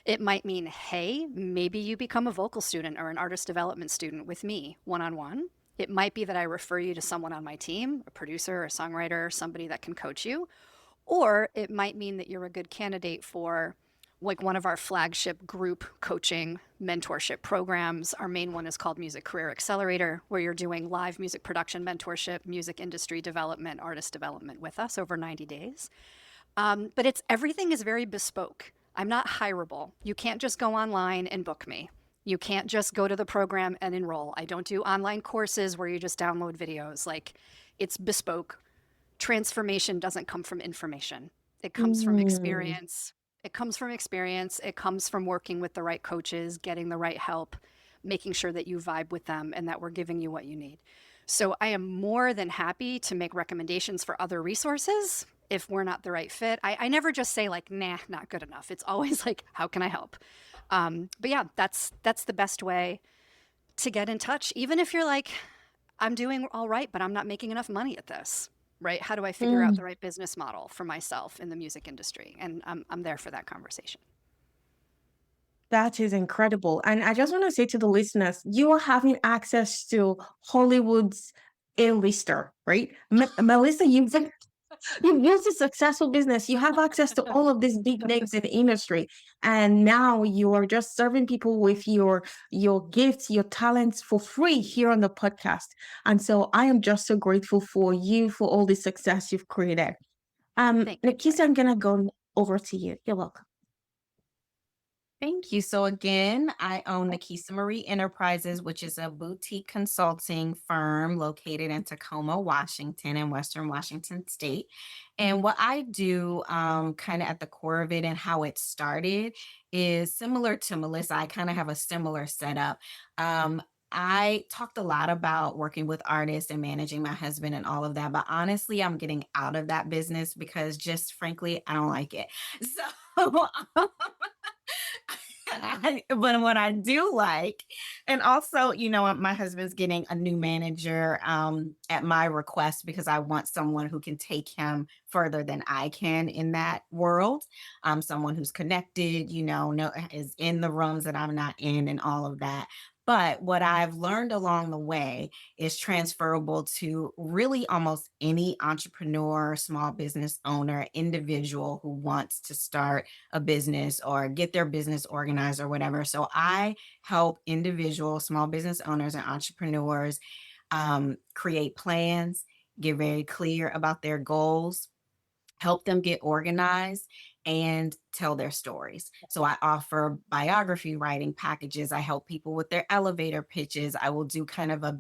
It might mean, hey, maybe you become a vocal student or an artist development student with me one on one. It might be that I refer you to someone on my team, a producer, a songwriter, somebody that can coach you. Or it might mean that you're a good candidate for like one of our flagship group coaching mentorship programs. Our main one is called Music Career Accelerator, where you're doing live music production mentorship, music industry development, artist development with us over 90 days. But everything is very bespoke. I'm not hireable. You can't just go online and book me. You can't just go to the program and enroll. I don't do online courses where you just download videos. Like, it's bespoke. Transformation doesn't come from information. It comes from Mm, experience. It comes from experience. It comes from working with the right coaches, getting the right help, making sure that you vibe with them and that we're giving you what you need. So I am more than happy to make recommendations for other resources if we're not the right fit. I never just say like, nah, not good enough. It's always like, how can I help? But yeah, that's the best way to get in touch. Even if you're like, I'm doing all right, but I'm not making enough money at this, right? How do I figure out mm. the right business model for myself in the music industry? And I'm there for that conversation. That is incredible. And I just want to say to the listeners, you are having access to Hollywood's A-lister, right? Melissa, You've built a successful business. You have access to all of these big names in the industry. And now you are just serving people with your gifts, your talents for free here on the podcast. And so I am just so grateful for you for all the success you've created. Thank you, Nikisa, Joy. I'm gonna go over to you. You're welcome. Thank you. So again, I own Nikisa Marie Enterprises, which is a boutique consulting firm located in Tacoma, Washington, in Western Washington State. And what I do, kind of at the core of it and how it started, is similar to Melissa. I kind of have a similar setup. Um, I talked a lot about working with artists and managing my husband and all of that, but honestly, I'm getting out of that business because just frankly, I don't like it. So but what I do like, and also, my husband's getting a new manager at my request because I want someone who can take him further than I can in that world. Someone who's connected, is in the rooms that I'm not in and all of that. But what I've learned along the way is transferable to really almost any entrepreneur, small business owner, individual who wants to start a business or get their business organized or whatever. So I help individual small business owners and entrepreneurs create plans, get very clear about their goals, help them get organized and tell their stories. So I offer biography writing packages. I help people with their elevator pitches. I will do kind of a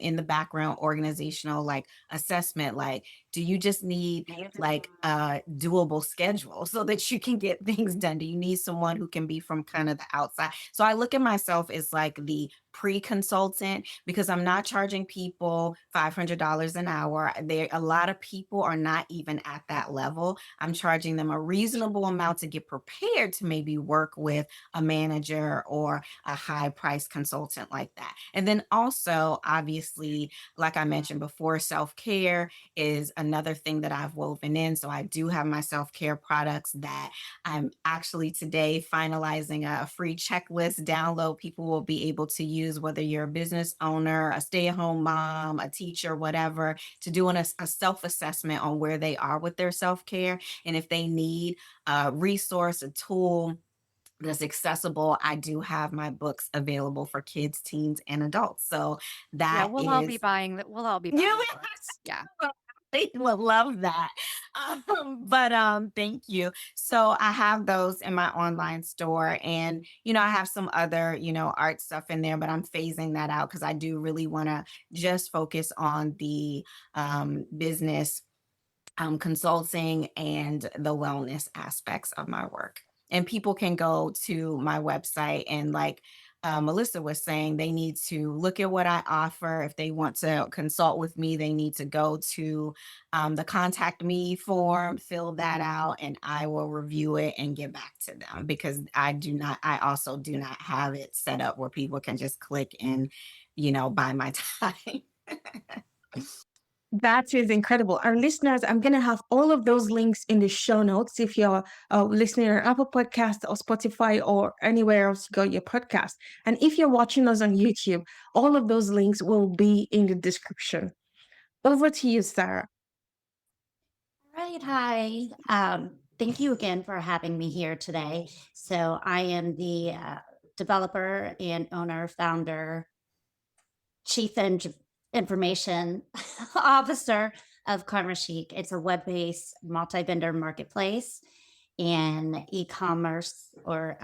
in the background organizational like assessment, like do you just need like a doable schedule so that you can get things done? Do you need someone who can be from kind of the outside? So I look at myself as like the pre-consultant because I'm not charging people $500 an hour. A lot of people are not even at that level. I'm charging them a reasonable amount to get prepared to maybe work with a manager or a high price consultant like that. And then also, obviously, like I mentioned before, self-care is another thing that I've woven in. So I do have my self-care products that I'm actually today finalizing a free checklist download people will be able to use, whether you're a business owner, a stay-at-home mom, a teacher, whatever, to doing a self-assessment on where they are with their self-care. And if they need a resource, a tool that's accessible, I do have my books available for kids, teens, and adults. So Yeah, that is we'll all be you buying the books. Yeah. they will love that. But thank you. So I have those in my online store, and I have some other art stuff in there, but I'm phasing that out because I do really want to just focus on the business consulting and the wellness aspects of my work. And people can go to my website and like Melissa was saying, they need to look at what I offer. If they want to consult with me, they need to go to the contact me form, fill that out, and I will review it and get back to them because I also do not have it set up where people can just click and, buy my time. That is incredible. Our listeners, I'm going to have all of those links in the show notes if you're listening on Apple Podcast or Spotify or anywhere else you got your podcast. And if you're watching us on YouTube, all of those links will be in the description. Over to you, Sarah. Right. Hi. Thank you again for having me here today. So I am the developer and owner, founder, chief information officer of Karma Chic. It's a web-based multi-vendor marketplace and e-commerce or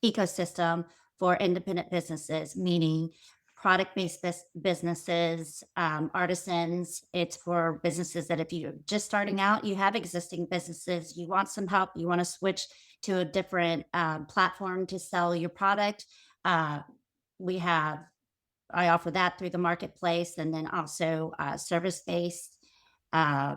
ecosystem for independent businesses, meaning product-based businesses, artisans. It's for businesses that if you're just starting out, you have existing businesses, you want some help, you want to switch to a different platform to sell your product. Uh, we have I offer that through the marketplace, and then also service-based uh,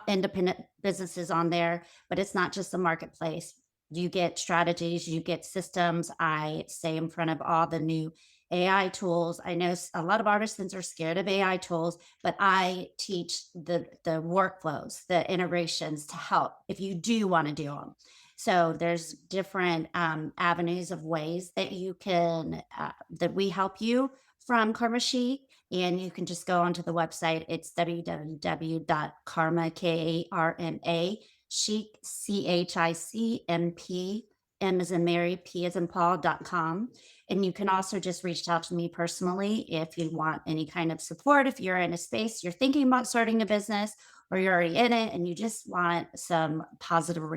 independent businesses on there. But it's not just the marketplace. You get strategies, you get systems. I stay in front of all the new AI tools. I know a lot of artisans are scared of AI tools, but I teach the workflows, the integrations to help if you do want to do them. So there's different avenues of ways that you can that we help you from Karma Chic. And you can just go onto the website. It's www.karma, Karma, chic, CHICMP, M as in Mary, P as in Paul.com. And you can also just reach out to me personally if you want any kind of support. If you're in a space, you're thinking about starting a business, or you're already in it and you just want some positive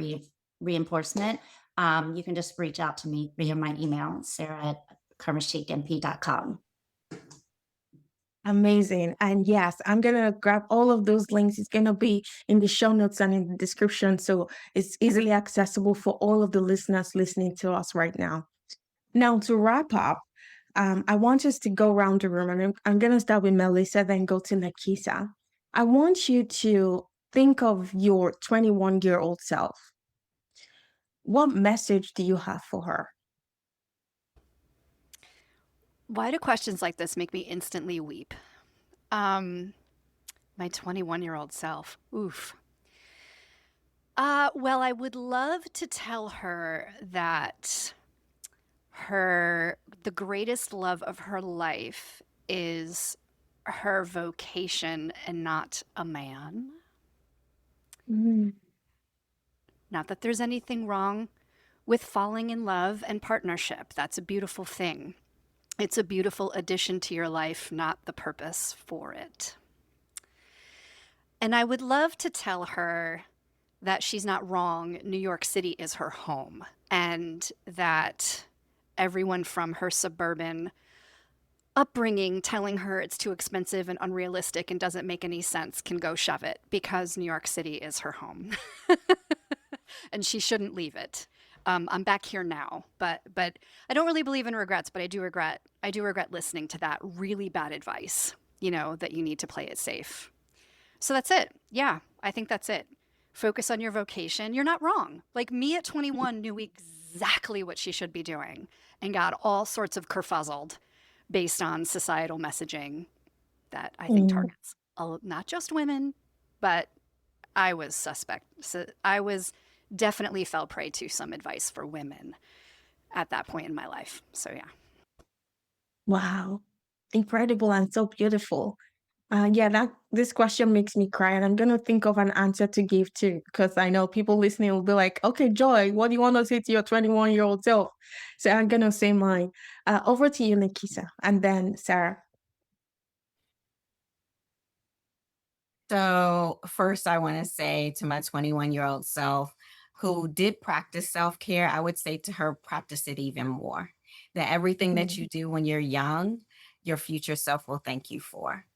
reinforcement, you can just reach out to me via my email, sarah@karmachicmp.com. Amazing. And yes, I'm going to grab all of those links. It's going to be in the show notes and in the description. So it's easily accessible for all of the listeners listening to us right now. Now, to wrap up, I want us to go around the room, and I'm going to start with Melissa, then go to Nakisa. I want you to think of your 21-year-old self. What message do you have for her? Why do questions like this make me instantly weep? Um, my 21-year-old self. Oof. Well, I would love to tell her that the greatest love of her life is her vocation and not a man. Mm. Not that there's anything wrong with falling in love and partnership. That's a beautiful thing. It's a beautiful addition to your life, not the purpose for it. And I would love to tell her that she's not wrong. New York City is her home, and that everyone from her suburban upbringing telling her it's too expensive and unrealistic and doesn't make any sense can go shove it, because New York City is her home. And she shouldn't leave it. I'm back here now, but I don't really believe in regrets, but I do regret listening to that really bad advice, that you need to play it safe. So that's it. Yeah, I think that's it. Focus on your vocation. You're not wrong. Like, me at 21 knew exactly what she should be doing and got all sorts of kerfuzzled based on societal messaging that I think Mm. targets not just women, but I was suspect. So I was definitely fell prey to some advice for women at that point in my life. So yeah. Wow. Incredible and so beautiful. Yeah, this question makes me cry, and I'm gonna think of an answer to give too, because I know people listening will be like, "Okay, Joy, what do you want to say to your 21-year-old self?" So I'm gonna say mine. Over to you, Nikisa, and then Sarah. So, first, I want to say to my 21-year-old self who did practice self care, I would say to her, practice it even more. That everything that Mm, you do when you're young, your future self will thank you for.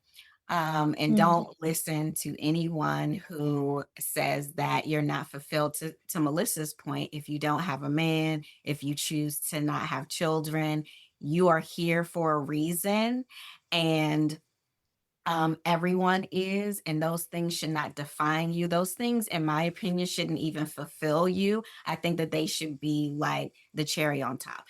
And mm, don't listen to anyone who says that you're not fulfilled. To Melissa's point, if you don't have a man, if you choose to not have children, you are here for a reason. And everyone is, and those things should not define you. Those things, in my opinion, shouldn't even fulfill you. I think that they should be like the cherry on top.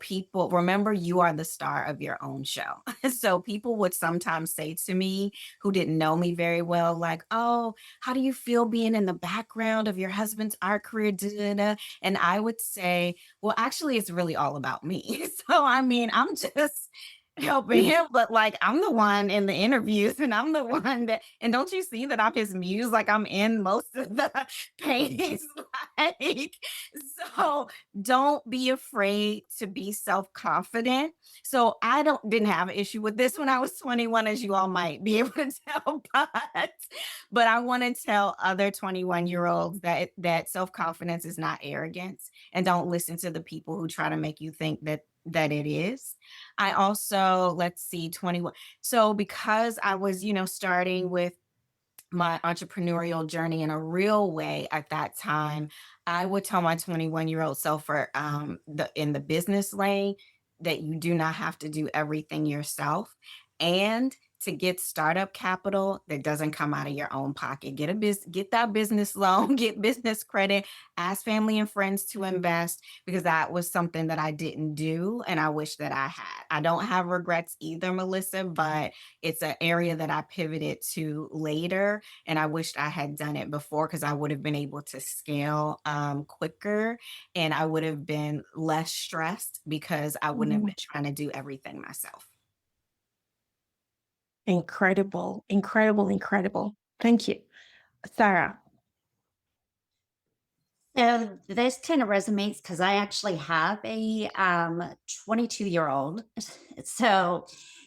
People remember you are the star of your own show. So people would sometimes say to me who didn't know me very well, like, "Oh, how do you feel being in the background of your husband's art career?" Da, da, da. And I would say, well, actually, it's really all about me. So, I mean, I'm just helping him, but like I'm the one in the interviews and I'm the one that, and don't you see that I'm his muse? Like I'm in most of the paintings. Like, so don't be afraid to be self-confident. So I didn't have an issue with this when I was 21, as you all might be able to tell, but I want to tell other 21-year-olds that self-confidence is not arrogance, and don't listen to the people who try to make you think that it is. I also, let's see, 21. So because I was, starting with my entrepreneurial journey in a real way at that time, I would tell my 21-year-old self for in the business lane that you do not have to do everything yourself. And to get startup capital that doesn't come out of your own pocket. Get that business loan, get business credit, ask family and friends to invest, because that was something that I didn't do and I wish that I had. I don't have regrets either, Melissa, but it's an area that I pivoted to later, and I wished I had done it before, because I would have been able to scale quicker, and I would have been less stressed because I wouldn't have mm. been trying to do everything myself. Incredible, incredible, incredible. Thank you. Sarah. So this kind of resonates because I actually have a 22-year-old. So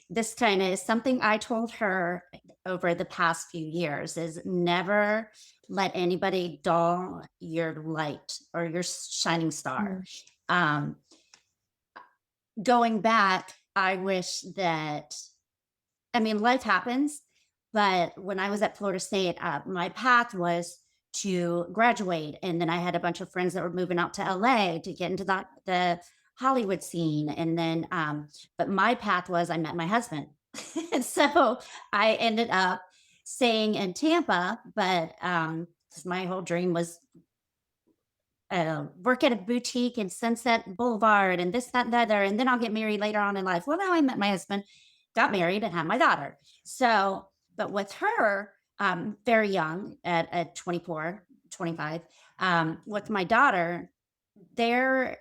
this kind of is something I told her over the past few years is never let anybody dull your light or your shining star. Mm, Um, Going back, I wish that I mean, life happens, but when I was at Florida State, my path was to graduate, and then I had a bunch of friends that were moving out to LA to get into the Hollywood scene, and then, but my path was I met my husband, and so I ended up staying in Tampa, but 'cause my whole dream was work at a boutique in Sunset Boulevard and this, that, and the other. And then I'll get married later on in life. Well, now I met my husband, got married, and had my daughter. So, but with her, very young at 24, 25, with my daughter, they're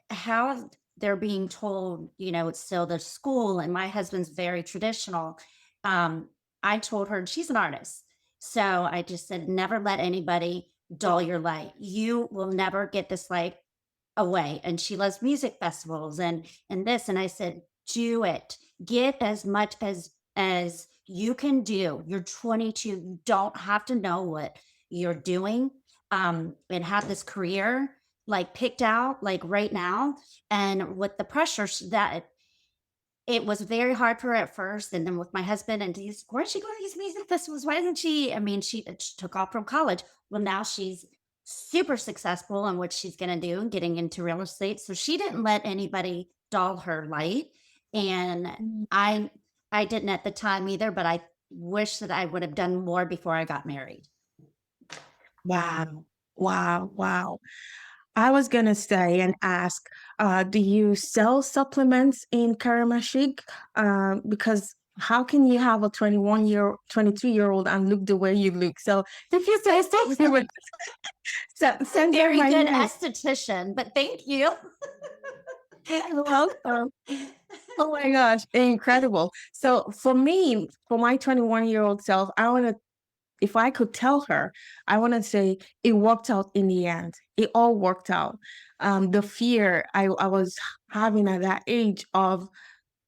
how they're being told, it's still the school, and my husband's very traditional. Um, I told her she's an artist. So I just said, never let anybody dull your light. You will never get this light away. And she loves music festivals and this. And I said, do it. Get as much as you can do. You're 22. You don't have to know what you're doing. And have this career like picked out like right now. And with the pressure that it was very hard for her at first, and then with my husband, and he's, where's she going to these music festivals? Why isn't she? I mean, she took off from college. Well, now she's super successful in what she's going to do, getting into real estate. So she didn't let anybody dull her light, and mm. I I didn't at the time either. But I wish that I would have done more before I got married. Wow. Wow. Wow. I was gonna say and ask, do you sell supplements in Karamashik? Because how can you have a 22-year-old and look the way you look? So if you say supplement, send her Very my good name. esthetician, but thank you. You're welcome. Oh my gosh, incredible. So for me, for my 21-year-old self, if I could tell her, I want to say it worked out in the end. It all worked out. The fear I was having at that age of,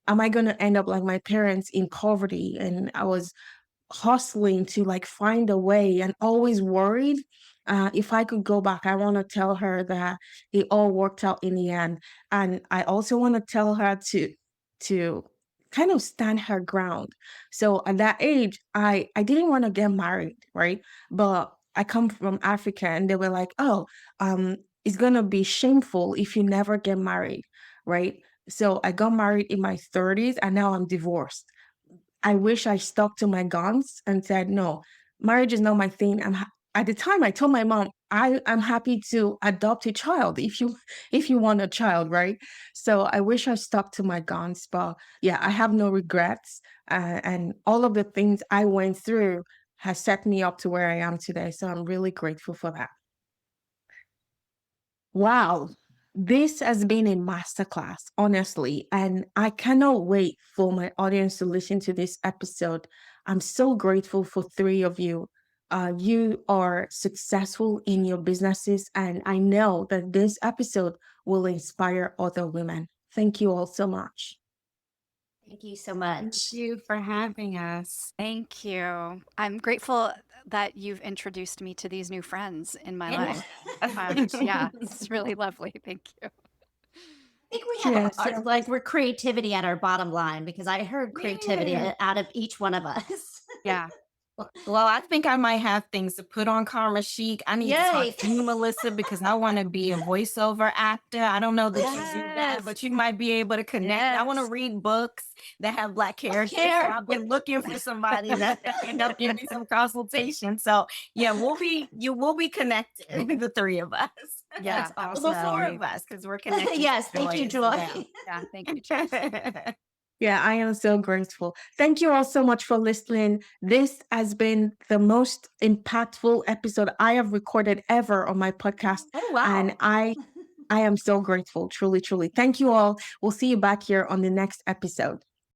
am I going to end up like my parents in poverty? And I was hustling to like find a way and always worried. If I could go back, I want to tell her that it all worked out in the end. And I also want to tell her to kind of stand her ground. So at that age, I didn't want to get married, right? But I come from Africa and they were like, oh, it's gonna be shameful if you never get married, right? So I got married in my 30s and now I'm divorced. I wish I stuck to my guns and said, no, marriage is not my thing. At the time I told my mom, I'm happy to adopt a child if you want a child, right? So I wish I stuck to my guns, but yeah, I have no regrets. And all of the things I went through has set me up to where I am today. So I'm really grateful for that. Wow. This has been a masterclass, honestly, and I cannot wait for my audience to listen to this episode. I'm so grateful for three of you. You are successful in your businesses, and I know that this episode will inspire other women. Thank you all so much. Thank you so Thank much. you for having us. Thank you. I'm grateful that you've introduced me to these new friends in my Yeah. life. Yeah, it's really lovely. Thank you. I think we have Yes, yes. like we're creativity at our bottom line because I heard creativity Yeah. out of each one of us. Yeah. Well, I think I might have things to put on Karma Chic. I need to talk Yay. to you, Melissa, because I want to be a voiceover actor. I don't know that you do that, Yes. but you might be able to connect. I want to Yes. read books that have Black characters. So Care. I've been looking for somebody that can help give me some consultation. So yeah, we'll be connected, the three of us. Yeah. That's Well, the four awesome. of us, because we're connected. Yes. Thank you, Joy as Joy. Yeah. Thank you, Joy. well. Yeah, I am so grateful. Thank you all so much for listening. This has been the most impactful episode I have recorded ever on my podcast. Oh And wow. I am so grateful, truly, truly. Thank you all. We'll see you back here on the next episode.